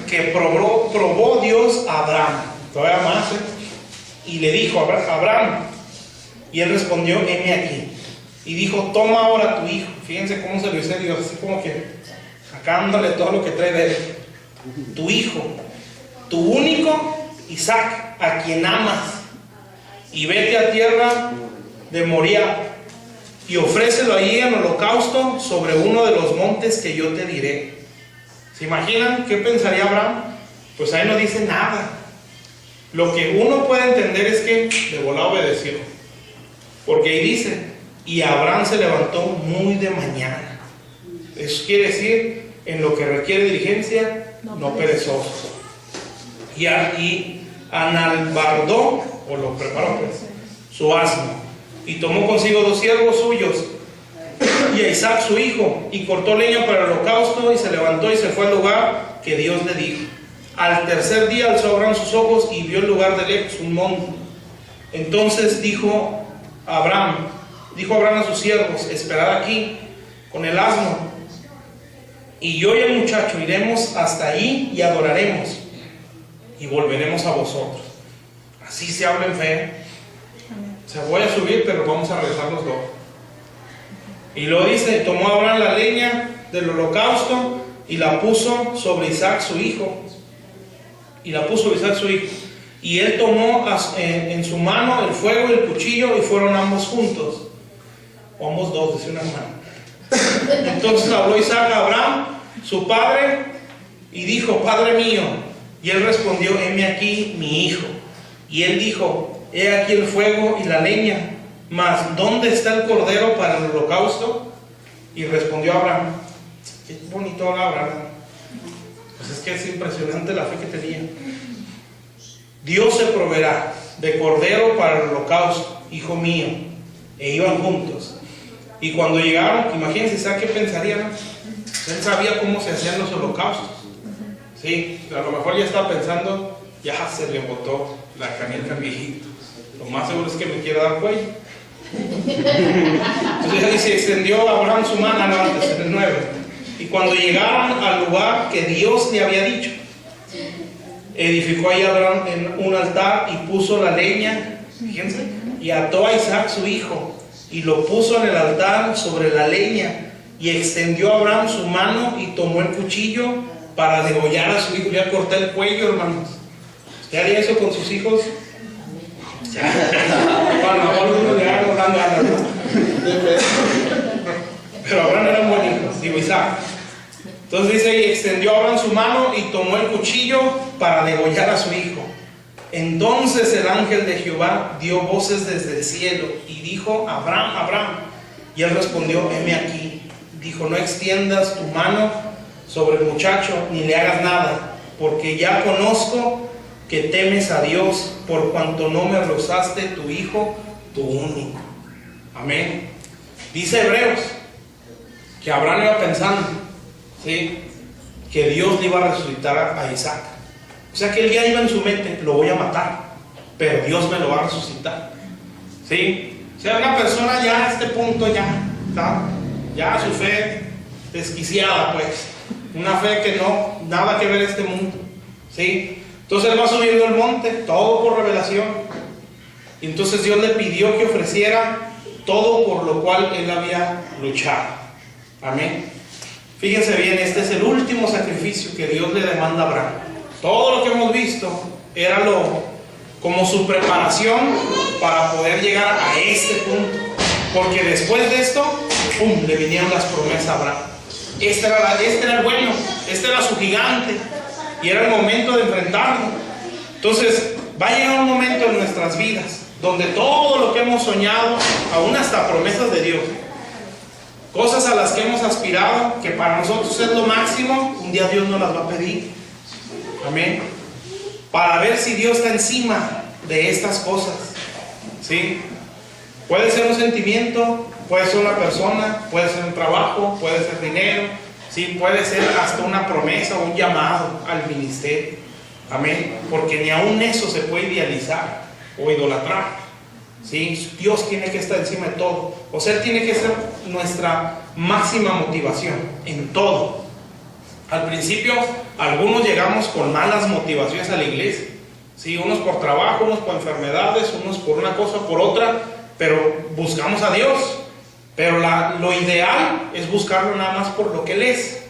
que probó Dios a Abraham. Todavía más, y le dijo a Abraham, y él respondió, heme aquí. Y dijo, toma ahora tu hijo. Fíjense cómo se lo dice Dios, así como que sacándole todo lo que trae de él. Tu hijo, tu único Isaac, a quien amas, y vete a tierra de Moriah y ofrécelo allí en holocausto sobre uno de los montes que yo te diré. ¿Se imaginan qué pensaría Abraham? Pues ahí no dice nada. Lo que uno puede entender es que de volada obedeció, porque ahí dice, y Abraham se levantó muy de mañana. Eso quiere decir, en lo que requiere diligencia, no perezoso. Y analbardó, o lo preparó pues, su asno, y tomó consigo 2 siervos suyos y a Isaac su hijo, y cortó leña para el holocausto, y se levantó y se fue al lugar que Dios le dijo. Al tercer día alzó Abraham sus ojos y vio el lugar de lejos, un monte. Entonces dijo Abraham a sus siervos, esperad aquí con el asno, y yo y el muchacho iremos hasta ahí y adoraremos, y volveremos a vosotros. Así se habla en fe. O sea, voy a subir, pero vamos a regresar los dos. Y lo dice, tomó Abraham la leña del holocausto y la puso sobre Isaac su hijo. Y él tomó en su mano el fuego y el cuchillo, y fueron ambos juntos. O ambos dos, dice una hermana. Entonces habló Isaac a Abraham, su padre, y dijo, Padre mío. Y él respondió, heme aquí mi hijo. Y él dijo, he aquí el fuego y la leña, mas ¿dónde está el cordero para el holocausto? Y respondió Abraham, qué bonito habla Abraham. Pues es que es impresionante la fe que tenía. Dios se proveerá de cordero para el holocausto, hijo mío. E iban juntos. Y cuando llegaron, imagínense, ¿sabes qué pensarían? Él sabía cómo se hacían los holocaustos. Sí, a lo mejor ya estaba pensando, ya se le botó la caneta al viejito. Lo más seguro es que me quiera dar cuello. Entonces dice, extendió Abraham su mano, antes en el 9. Y cuando llegaron al lugar que Dios le había dicho, edificó ahí Abraham en un altar y puso la leña, fíjense, y ató a Isaac su hijo, y lo puso en el altar sobre la leña, y extendió Abraham su mano y tomó el cuchillo para degollar a su hijo. Ya corté el cuello, hermanos. ¿Usted haría eso con sus hijos? Bueno, algunos ya hablando, pero Abraham era un buen hijo, digo Isaac. Entonces dice, y extendió Abraham su mano y tomó el cuchillo para degollar a su hijo. Entonces el ángel de Jehová dio voces desde el cielo y dijo, Abraham, Abraham. Y él respondió, heme aquí. Dijo, no extiendas tu mano sobre el muchacho, ni le hagas nada, porque ya conozco que temes a Dios, por cuanto no me rehusaste tu hijo, tu único. Amén. Dice Hebreos que Abraham iba pensando, ¿sí?, que Dios le iba a resucitar a Isaac. O sea que él ya iba en su mente, lo voy a matar, pero Dios me lo va a resucitar. ¿Sí? O sea, una persona ya a este punto ya su fe desquiciada, pues. Una fe que no, nada que ver este mundo. ¿Sí? Entonces él va subiendo el monte, todo por revelación. Y entonces Dios le pidió que ofreciera todo por lo cual él había luchado. Amén. Fíjense bien, este es el último sacrificio que Dios le demanda a Abraham. Todo lo que hemos visto era como su preparación para poder llegar a este punto. Porque después de esto, ¡pum!, le vinieron las promesas a Abraham. Este era el bueno, este era su gigante, y era el momento de enfrentarlo. Entonces, va a llegar un momento en nuestras vidas donde todo lo que hemos soñado, aún hasta promesas de Dios, cosas a las que hemos aspirado, que para nosotros es lo máximo, un día Dios nos las va a pedir. Amén. Para ver si Dios está encima de estas cosas. ¿Sí? Puede ser un sentimiento, puede ser una persona, puede ser un trabajo, puede ser dinero, ¿sí?, puede ser hasta una promesa o un llamado al ministerio. Amén. Porque ni aún eso se puede idealizar o idolatrar. ¿Sí? Dios tiene que estar encima de todo. O sea, Él tiene que ser nuestra máxima motivación en todo. Al principio, algunos llegamos con malas motivaciones a la iglesia. ¿Sí? Unos por trabajo, unos por enfermedades, unos por una cosa o por otra, pero buscamos a Dios. Pero lo ideal es buscarlo nada más por lo que Él es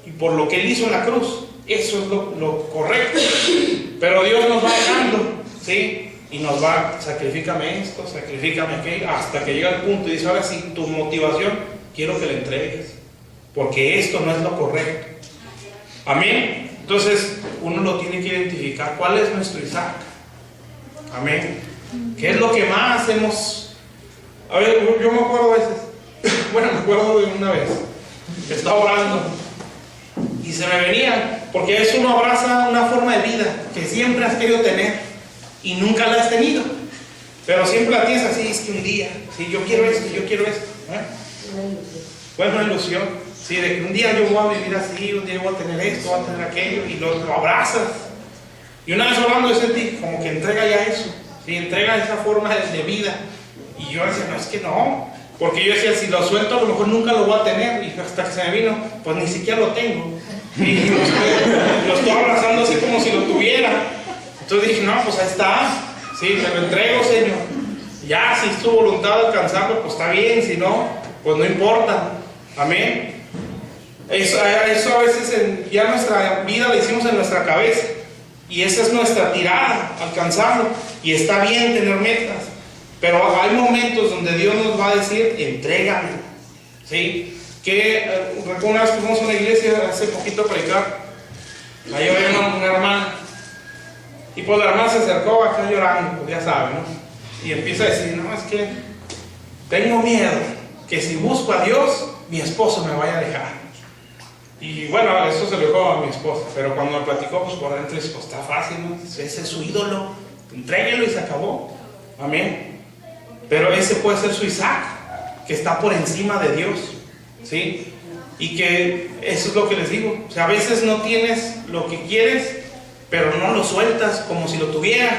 y por lo que Él hizo en la cruz. Eso es lo correcto. Pero Dios nos va dejando, ¿sí?, y nos va, sacrifícame esto, sacrifícame aquello, hasta que llega el punto y dice, ahora sí, tu motivación quiero que la entregues, porque esto no es lo correcto. Amén. Entonces uno lo tiene que identificar. ¿Cuál es nuestro Isaac? Amén. ¿Qué es lo que más hemos... A ver, yo me acuerdo a veces, bueno, me acuerdo de una vez, estaba orando y se me venía, porque eso uno abraza una forma de vida que siempre has querido tener y nunca la has tenido, pero siempre la tienes así, es que un día, sí, yo quiero esto, ¿eh? Pues una ilusión, sí, de que un día yo voy a vivir así, un día yo voy a tener esto, voy a tener aquello, y lo abrazas. Y una vez hablando de sentí como que entrega ya eso, sí, entrega esa forma de vida. Y yo decía, no, es que no, porque yo decía, si lo suelto a lo mejor nunca lo voy a tener, y hasta que se me vino, pues ni siquiera lo tengo, y lo estoy abrazando así como si lo tuviera. Entonces dije, no, pues ahí está, sí, te lo entrego, Señor. Ya, si es tu voluntad alcanzarlo, pues está bien, si no, pues no importa. Amén. Eso a veces ya nuestra vida la hicimos en nuestra cabeza, y esa es nuestra tirada, alcanzarlo, y está bien tener metas, pero hay momentos donde Dios nos va a decir, entrégame. ¿Sí? Recuerdo una vez que fuimos a una iglesia hace poquito a predicar, ahí había una hermana, y pues la hermana se acercó acá llorando, pues ya saben, ¿no? Y empieza a decir, no, es que tengo miedo que si busco a Dios, mi esposo me vaya a dejar. Y bueno, eso se lo dijo a mi esposa, pero cuando me platicó, pues por dentro dice, pues está fácil, ¿no? Ese es su ídolo, entréguelo y se acabó. Amén. Pero ese puede ser su Isaac, que está por encima de Dios, ¿sí? Y que eso es lo que les digo, o sea, a veces no tienes lo que quieres, pero no lo sueltas como si lo tuvieras.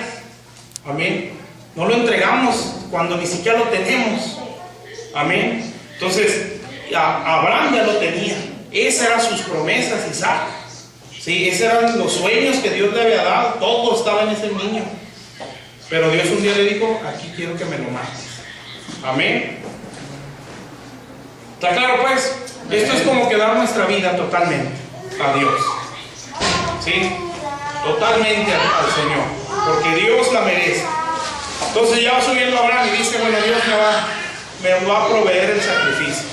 Amén. No lo entregamos cuando ni siquiera lo tenemos. Amén. Entonces, Abraham ya lo tenía. Esas eran sus promesas, Isaac. Sí, esos eran los sueños que Dios le había dado. Todo estaba en ese niño. Pero Dios un día le dijo, aquí quiero que me lo mates. Amén. ¿Está claro pues? Esto es como que dar nuestra vida totalmente a Dios. ¿Sí? Totalmente al Señor, porque Dios la merece. Entonces ya va subiendo Abraham y dice, bueno, Dios me va a proveer el sacrificio.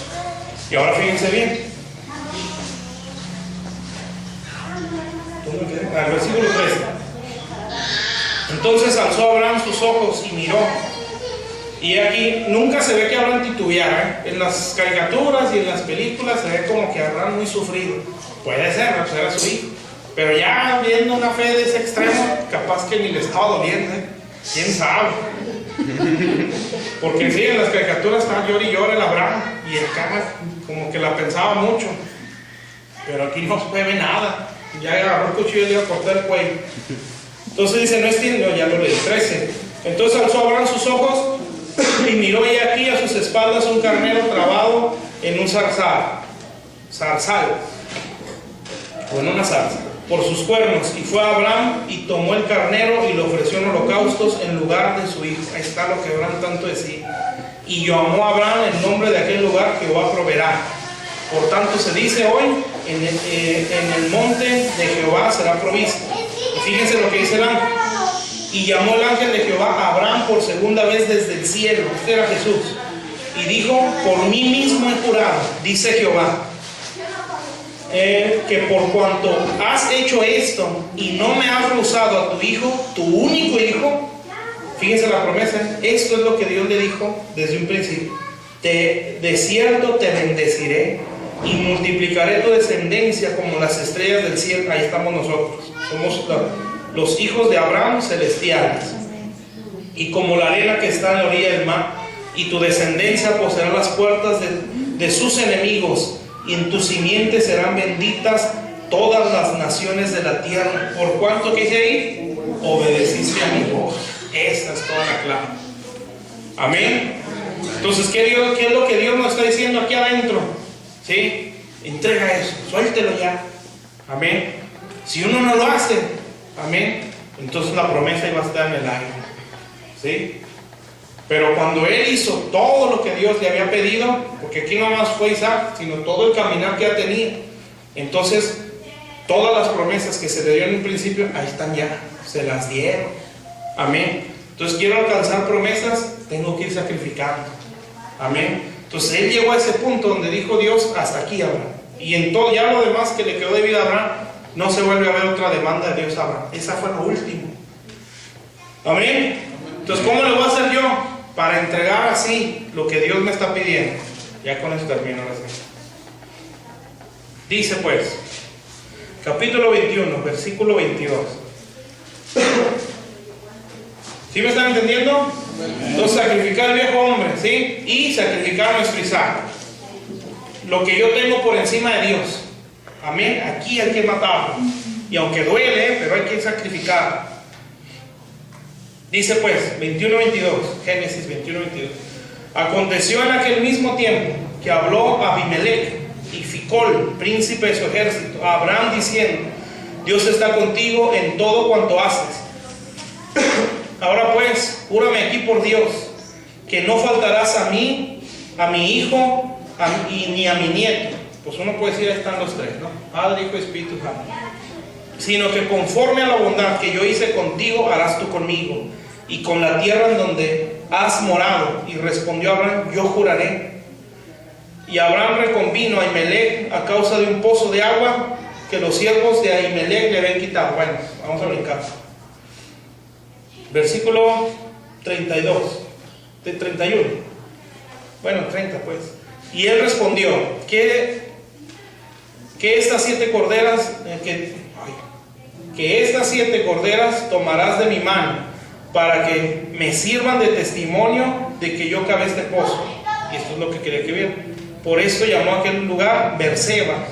Y ahora fíjense bien, al versículo 13. Entonces alzó Abraham sus ojos y miró, y aquí nunca se ve que Abraham titubeara, ¿eh? En las caricaturas y en las películas se ve como que Abraham muy sufrido, Puede ser, ¿no? Pues era su hijo. Pero ya viendo una fe de ese extremo, capaz que ni le estaba doliendo, ¿eh? ¿Quién sabe? Porque sí, en las caricaturas estaba llora y llora el Abraham, y el cara como que la pensaba mucho. Pero aquí no se ve nada. Ya agarró el cuchillo y le iba a cortar el cuello. Entonces dice, no es tiempo, ya lo leí, 13. Entonces alzó Abraham sus ojos y miró, y aquí a sus espaldas un carnero trabado en un zarzal, o en una zarza, por sus cuernos, y fue a Abraham y tomó el carnero y le ofreció en holocaustos en lugar de su hijo. Ahí está lo que Abraham tanto decía. Y llamó a Abraham el nombre de aquel lugar: Jehová proveerá. Por tanto se dice hoy, en el monte de Jehová será provisto. Y fíjense lo que dice el ángel. Y llamó el ángel de Jehová a Abraham por segunda vez desde el cielo. Este era Jesús. Y dijo, por mí mismo he jurado, dice Jehová, que por cuanto has hecho esto y no me has rehusado a tu hijo, tu único hijo, fíjense la promesa, esto es lo que Dios le dijo desde un principio: de cierto te bendeciré y multiplicaré tu descendencia como las estrellas del cielo. Ahí estamos nosotros, somos los hijos de Abraham celestiales, y como la arena que está en la orilla del mar, y tu descendencia poseerá las puertas de sus enemigos, y en tu simiente serán benditas todas las naciones de la tierra. Por cuanto, que dice ahí, obedeciste a mi voz. Esta es toda la clave. Amén. Entonces, ¿qué es lo que Dios nos está diciendo aquí adentro? ¿Sí? Entrega eso, suéltelo ya. Amén. Si uno no lo hace, amén, entonces la promesa iba a estar en el aire. ¿Sí? Pero cuando él hizo todo lo que Dios le había pedido, porque aquí no más fue Isaac, sino todo el caminar que ya tenía, entonces todas las promesas que se le dio en un principio, ahí están ya, se las dieron. Amén. Entonces, quiero alcanzar promesas, tengo que ir sacrificando. Amén. Entonces él llegó a ese punto donde dijo Dios, hasta aquí, Abraham. Y en todo ya lo demás que le quedó de vida a Abraham, no se vuelve a ver otra demanda de Dios a Abraham. Esa fue la última. Amén. Entonces, ¿cómo lo voy a hacer yo? Para entregar así lo que Dios me está pidiendo. Ya con eso termino ahora sí. Dice pues, capítulo 21, versículo 22. ¿Sí me están entendiendo? Entonces, sacrificar al viejo hombre, ¿sí? Y sacrificar a nuestro Isaac. Lo que yo tengo por encima de Dios. Amén. Aquí hay que matarlo. Y aunque duele, pero hay que sacrificarlo. Dice pues, 21-22, Génesis 21-22. Aconteció en aquel mismo tiempo que habló Abimelech y Ficol, príncipe de su ejército, a Abraham diciendo: Dios está contigo en todo cuanto haces. Ahora pues, júrame aquí por Dios, que no faltarás a mí, a mi hijo, ni a mi nieto. Pues uno puede decir, ahí están los tres, ¿no? Padre, Hijo y Espíritu Santo. Sino que conforme a la bondad que yo hice contigo, harás tú conmigo, y con la tierra en donde has morado. Y respondió Abraham: yo juraré. Y Abraham reconvino a Ahimelech a causa de un pozo de agua que los siervos de Ahimelech le habían quitado. Bueno, vamos a brincar. Versículo 32, de 31. Bueno, 30 pues. Y él respondió: que estas 7 corderas, que estas 7 corderas tomarás de mi mano, para que me sirvan de testimonio de que yo cavé este pozo. Y esto es lo que quería que viera. Por esto llamó a aquel lugar Berseba,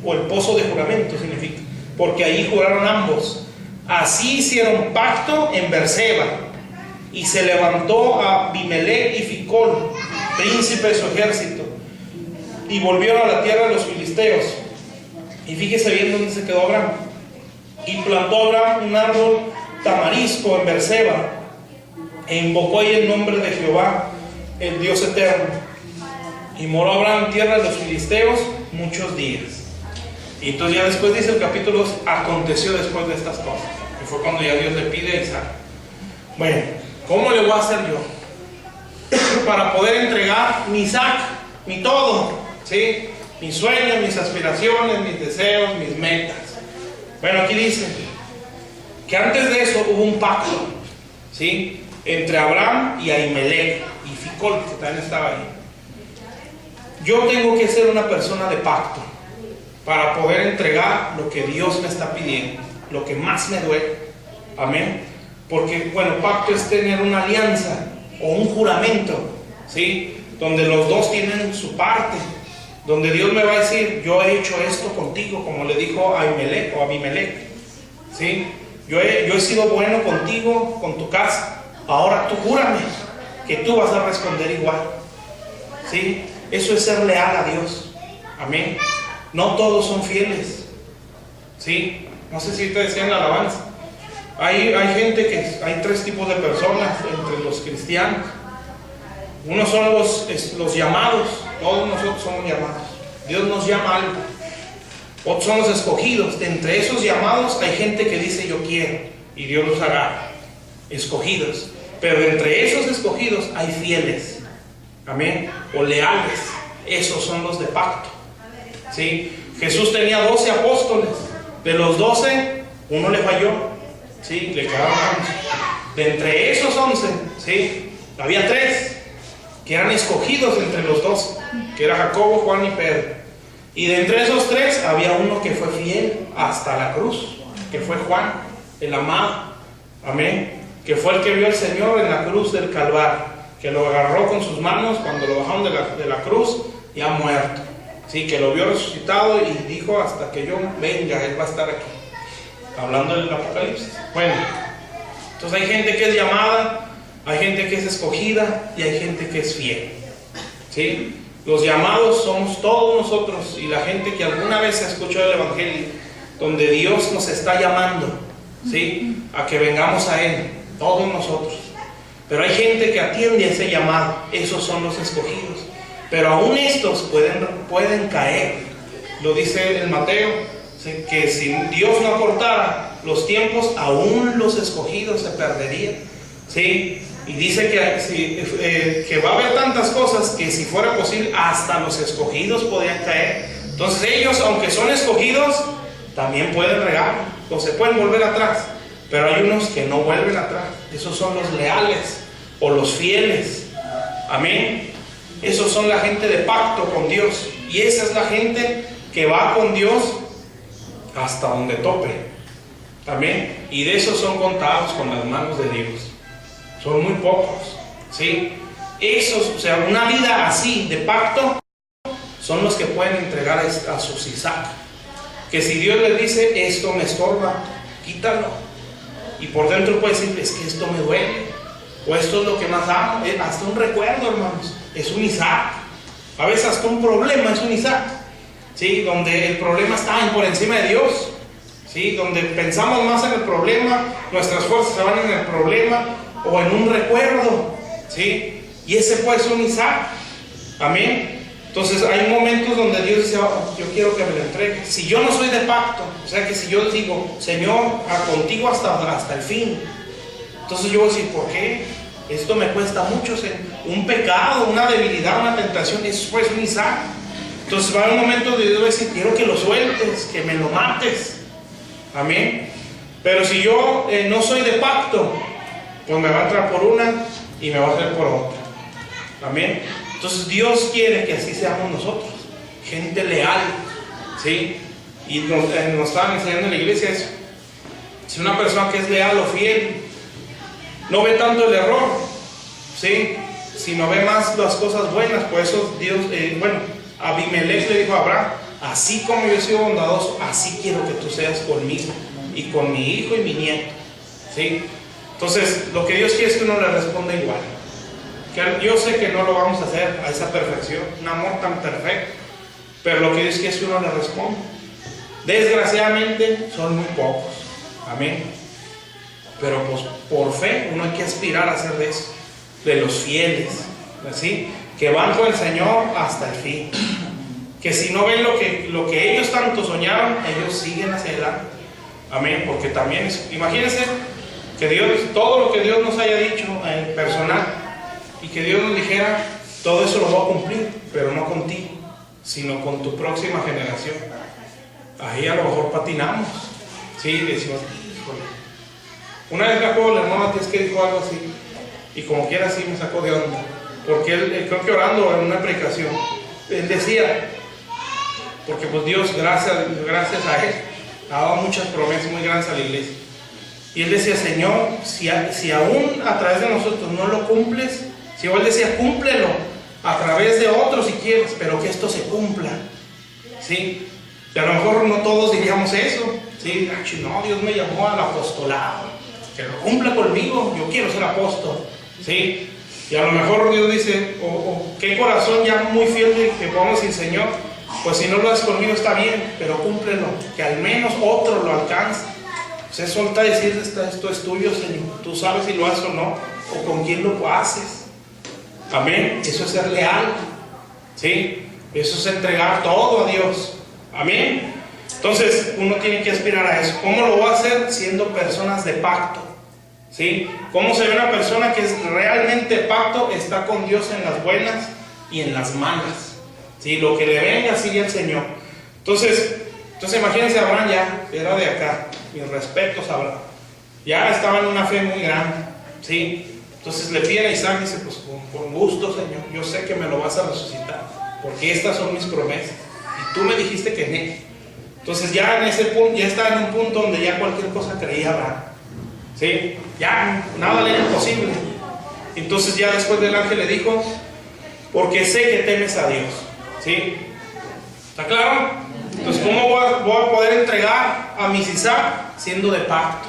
o el pozo de juramento significa, porque ahí juraron ambos. Así hicieron pacto en Berseba. Y se levantó a Abimelech y Ficol, príncipe de su ejército, y volvieron a la tierra de los filisteos. Y fíjese bien dónde se quedó Abraham. Y plantó Abraham un árbol tamarisco en Berseba, e invocó ahí el nombre de Jehová, el Dios eterno. Y moró Abraham en tierra de los filisteos muchos días. Y entonces ya después dice el capítulo 2, aconteció después de estas cosas, que fue cuando ya Dios le pide a Isaac. Bueno, ¿cómo le voy a hacer yo para poder entregar mi Isaac, mi todo? ¿Sí? Mis sueños, mis aspiraciones, mis deseos, mis metas. Bueno, aquí dice que antes de eso hubo un pacto, ¿sí?, entre Abraham y Ahimelech y Ficol, que también estaba ahí. Yo tengo que ser una persona de pacto para poder entregar lo que Dios me está pidiendo, lo que más me duele. Amén. Porque, bueno, pacto es tener una alianza o un juramento, ¿sí? Donde los dos tienen su parte, donde Dios me va a decir, yo he hecho esto contigo, como le dijo a Abimelech o Abimelech, ¿sí? Yo he sido bueno contigo, con tu casa, ahora tú júrame que tú vas a responder igual, ¿sí? Eso es ser leal a Dios. Amén. No todos son fieles, ¿sí? No sé si te decían la alabanza. Hay gente hay tres tipos de personas entre los cristianos. Unos son los llamados. Todos nosotros somos llamados. Dios nos llama a algo. Otros son los escogidos. De entre esos llamados hay gente que dice yo quiero, y Dios los agarra. Escogidos. Pero de entre esos escogidos hay fieles. Amén. O leales. Esos son los de pacto. ¿Sí? Jesús tenía 12 apóstoles. De los 12, uno le falló. ¿Sí? Le quedaron 11. De entre esos 11, ¿sí? Había 3 que eran escogidos entre los 12, que era Jacobo, Juan y Pedro. Y de entre esos 3 había uno que fue fiel hasta la cruz, que fue Juan, el amado. Amén. Que fue el que vio al Señor en la cruz del Calvario, que lo agarró con sus manos cuando lo bajaron de la cruz, ya muerto. Sí, que lo vio resucitado y dijo, hasta que yo venga, Él va a estar aquí. Hablando del Apocalipsis. Bueno, entonces hay gente que es llamada, hay gente que es escogida y hay gente que es fiel. ¿Sí? Los llamados somos todos nosotros y la gente que alguna vez escuchó el Evangelio, donde Dios nos está llamando, ¿sí? A que vengamos a Él, todos nosotros. Pero hay gente que atiende a ese llamado, esos son los escogidos. Pero aún estos pueden caer. Lo dice el Mateo, ¿sí? Que si Dios no acortara los tiempos, aún los escogidos se perderían, ¿sí? Y dice que va a haber tantas cosas que si fuera posible, hasta los escogidos podrían caer. Entonces ellos, aunque son escogidos, también pueden regar, o se pueden volver atrás. Pero hay unos que no vuelven atrás. Esos son los leales o los fieles. Amén. Esos son la gente de pacto con Dios. Y esa es la gente que va con Dios hasta donde tope. Amén. Y de esos son contados con las manos de Dios. Son muy pocos. ¿Sí? Esos, o sea, una vida así de pacto, son los que pueden entregar a sus Isaac. Que si Dios les dice, esto me estorba, quítalo. Y por dentro puede decir, es que esto me duele, o esto es lo que más amo. Hasta un recuerdo, hermanos, es un Isaac. A veces hasta un problema es un Isaac, ¿sí? Donde el problema está por encima de Dios, ¿sí? Donde pensamos más en el problema, nuestras fuerzas se van en el problema o en un recuerdo, ¿sí? Y ese puede ser un Isaac. Amén. Entonces hay momentos donde Dios dice, oh, yo quiero que me lo entregue. Si yo no soy de pacto, o sea que si yo digo, Señor, contigo hasta el fin, entonces yo voy a decir, ¿por qué? Esto me cuesta mucho. Un pecado, una debilidad, una tentación, eso es un Isaac. Entonces va a haber un momento donde Dios va a decir, quiero que lo sueltes, que me lo mates. Amén. Pero si yo no soy de pacto, pues me va a entrar por una y me va a hacer por otra. Amén. Entonces Dios quiere que así seamos nosotros, gente leal, ¿sí? Y nos estaban enseñando en la iglesia eso. Si una persona que es leal o fiel no ve tanto el error, ¿sí? Sino ve más las cosas buenas. Por eso Dios, Abimelech le dijo a Abraham, así como yo he sido bondadoso, así quiero que tú seas conmigo y con mi hijo y mi nieto, ¿sí? Entonces lo que Dios quiere es que uno le responda igual. Que yo sé que no lo vamos a hacer a esa perfección, un amor tan perfecto, pero lo que Dios quiere es que uno le responda. Desgraciadamente son muy pocos, amén. Pero pues por fe uno hay que aspirar a ser de eso, de los fieles, ¿sí? Que van con el Señor hasta el fin, que si no ven lo que ellos tanto soñaron, ellos siguen hacia adelante, amén. Porque también imagínense que Dios, todo lo que Dios nos haya dicho en personal, y que Dios nos dijera, todo eso lo voy a cumplir, pero no contigo, sino con tu próxima generación. Ahí a lo mejor patinamos, ¿sí? Decimos, híjole. Una vez me acuerdo la hermana que es que dijo algo así, y como quiera así me sacó de onda, porque él creo que orando en una predicación, él decía, porque pues Dios, gracias a Él, ha dado muchas promesas muy grandes a la iglesia. Y Él decía, Señor, si aún a través de nosotros no lo cumples, si Él decía, cúmplelo a través de otros si quieres, pero que esto se cumpla, ¿sí? Y a lo mejor no todos diríamos eso, ¿sí? No, Dios me llamó al apostolado, que lo cumpla conmigo, yo quiero ser apóstol, ¿sí? Y a lo mejor Dios dice, qué corazón ya muy fiel que podemos decir, Señor, pues si no lo haces conmigo está bien, pero cúmplelo, que al menos otro lo alcance. Se suelta decir, esto es tuyo, Señor, tú sabes si lo haces o no, o con quién lo haces. Amén. Eso es ser leal, ¿sí? Eso es entregar todo a Dios. Amén. Entonces uno tiene que aspirar a eso. ¿Cómo lo va a hacer? Siendo personas de pacto, ¿sí? ¿Cómo se ve una persona que es realmente pacto? Está con Dios en las buenas y en las malas, ¿sí? Lo que le venga sigue el Señor. Entonces imagínense, Abraham ya era de acá, mis respetos a Abraham, ya estaba en una fe muy grande, ¿sí? Entonces le pide a Isaac, dice, pues con gusto, Señor, yo sé que me lo vas a resucitar, porque estas son mis promesas, y tú me dijiste que no. Entonces ya en ese punto, ya está en un punto donde ya cualquier cosa creía Abraham, ¿sí? Ya nada le era imposible. Entonces ya después del ángel le dijo, porque sé que temes a Dios, ¿sí? ¿Está claro? Entonces, ¿cómo voy a poder entregar a mis Isaac? Siendo de pacto,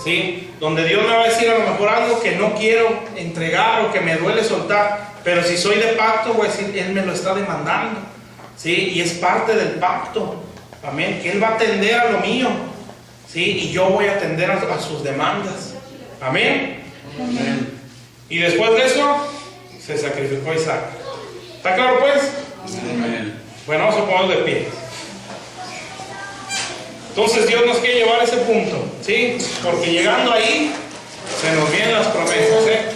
¿sí? Donde Dios me va a decir a lo mejor algo que no quiero entregar o que me duele soltar, pero si soy de pacto voy a decir, Él me lo está demandando, ¿sí? Y es parte del pacto, amén, que Él va a atender a lo mío, ¿sí? Y yo voy a atender a sus demandas, amén. Amén. Y después de eso se sacrificó Isaac. ¿Está claro pues? Amén. Bueno, vamos a ponernos de pie. Entonces Dios nos quiere llevar a ese punto, ¿sí? Porque llegando ahí se nos vienen las promesas, ¿eh?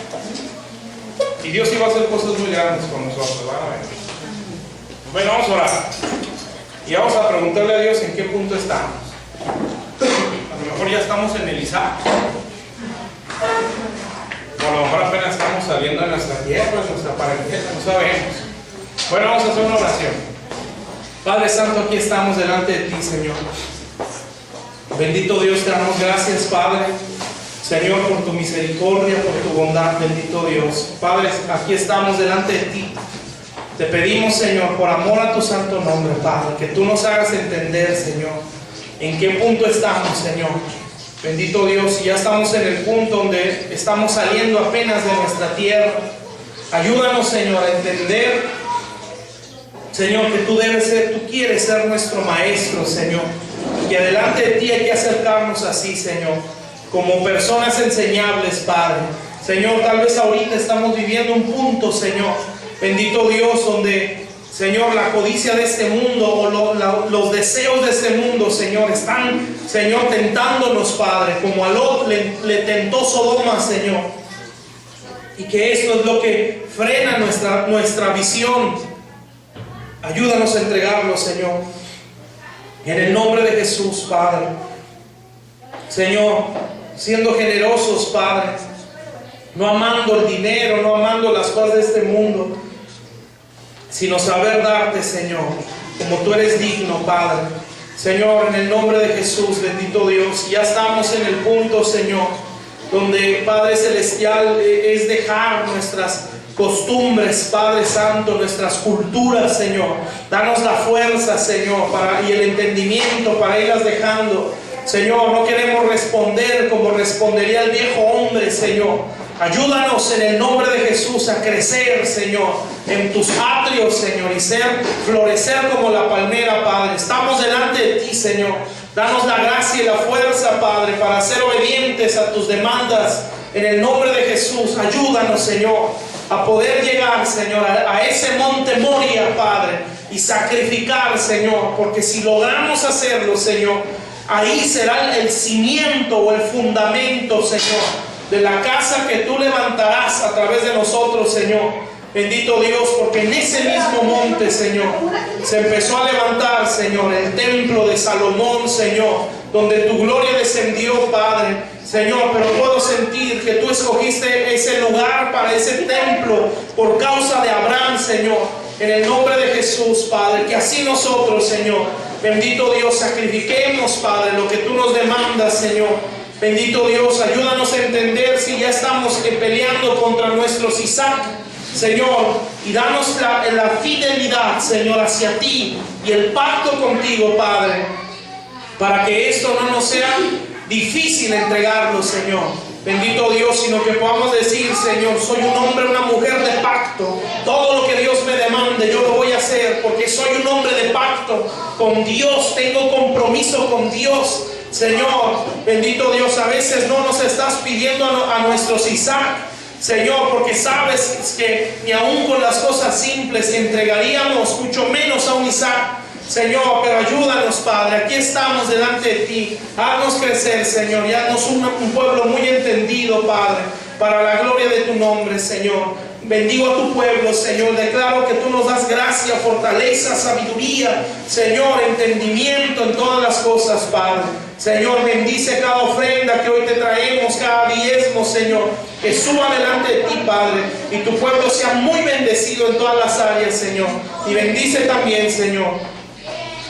Y Dios iba a hacer cosas muy grandes con nosotros, ¿vale? Bueno, vamos a orar y vamos a preguntarle a Dios en qué punto estamos. A lo mejor ya estamos en el Isaac, o a lo mejor apenas estamos saliendo de nuestra tierra, de nuestra parentela, no sabemos. Bueno, vamos a hacer una oración. Padre Santo, aquí estamos delante de ti, Señor. Bendito Dios, te damos gracias, Padre, Señor, por tu misericordia, por tu bondad, bendito Dios. Padre, aquí estamos delante de ti. Te pedimos, Señor, por amor a tu santo nombre, Padre, que tú nos hagas entender, Señor, en qué punto estamos, Señor. Bendito Dios, y ya estamos en el punto donde estamos saliendo apenas de nuestra tierra. Ayúdanos, Señor, a entender, Señor, que tú quieres ser nuestro maestro, Señor. Y adelante de ti hay que acercarnos así, Señor, como personas enseñables, Padre. Señor, tal vez ahorita estamos viviendo un punto, Señor, bendito Dios, donde, Señor, la codicia de este mundo o los deseos de este mundo, Señor, están, Señor, tentándonos, Padre, como a Lot le tentó Sodoma, Señor. Y que esto es lo que frena nuestra visión. Ayúdanos a entregarlo, Señor. En el nombre de Jesús, Padre. Señor, siendo generosos, Padre, no amando el dinero, no amando las cosas de este mundo, sino saber darte, Señor, como tú eres digno, Padre. Señor, en el nombre de Jesús, bendito Dios, ya estamos en el punto, Señor, donde, Padre Celestial, es dejar nuestras costumbres, Padre Santo, nuestras culturas, Señor. Danos la fuerza, Señor, y el entendimiento para irlas dejando. Señor, no queremos responder como respondería el viejo hombre, Señor. Ayúdanos en el nombre de Jesús a crecer, Señor, en tus atrios, Señor, y florecer como la palmera, Padre. Estamos delante de ti, Señor. Danos la gracia y la fuerza, Padre, para ser obedientes a tus demandas. En el nombre de Jesús, ayúdanos, Señor, a poder llegar, Señor, a ese monte Moria, Padre, y sacrificar, Señor, porque si logramos hacerlo, Señor, ahí será el cimiento o el fundamento, Señor, de la casa que tú levantarás a través de nosotros, Señor. Bendito Dios, porque en ese mismo monte, Señor, se empezó a levantar, Señor, el templo de Salomón, Señor, donde tu gloria descendió, Padre. Señor, pero puedo sentir que tú escogiste ese lugar para ese templo por causa de Abraham, Señor. en el nombre de Jesús, Padre, que así nosotros, Señor, bendito Dios, sacrifiquemos, Padre, lo que tú nos demandas, Señor. Bendito Dios, ayúdanos a entender si ya estamos peleando contra nuestros Isaac, Señor, y danos la fidelidad, Señor, hacia ti y el pacto contigo, Padre, para que esto no nos sea difícil entregarlo, Señor. Bendito Dios, sino que podamos decir, Señor, soy un hombre, una mujer de pacto. Todo lo que Dios me demande, yo lo voy a hacer, porque soy un hombre de pacto con Dios. Tengo compromiso con Dios, Señor. Bendito Dios, a veces no nos estás pidiendo a nuestros Isaac, Señor, porque sabes que ni aún con las cosas simples entregaríamos, mucho menos a un Isaac. Señor, pero ayúdanos, Padre, aquí estamos delante de ti. Haznos crecer, Señor, y haznos un pueblo muy entendido, Padre, para la gloria de tu nombre, Señor. Bendigo a tu pueblo, Señor. Declaro que tú nos das gracia, fortaleza, sabiduría, Señor, entendimiento en todas las cosas, Padre. Señor, bendice cada ofrenda que hoy te traemos, cada diezmo, Señor, que suba delante de ti, Padre, y tu pueblo sea muy bendecido en todas las áreas, Señor. Y bendice también, Señor,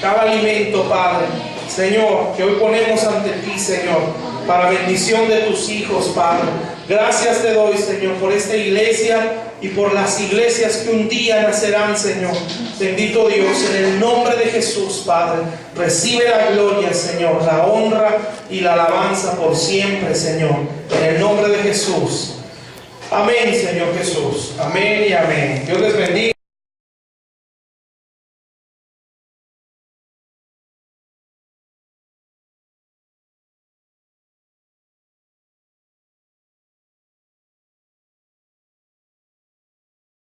cada alimento, Padre, Señor, que hoy ponemos ante ti, Señor, para bendición de tus hijos, Padre. Gracias te doy, Señor, por esta iglesia y por las iglesias que un día nacerán, Señor. Bendito Dios, en el nombre de Jesús, Padre, recibe la gloria, Señor, la honra y la alabanza por siempre, Señor, en el nombre de Jesús. Amén, Señor Jesús. Amén y amén. Dios les bendiga.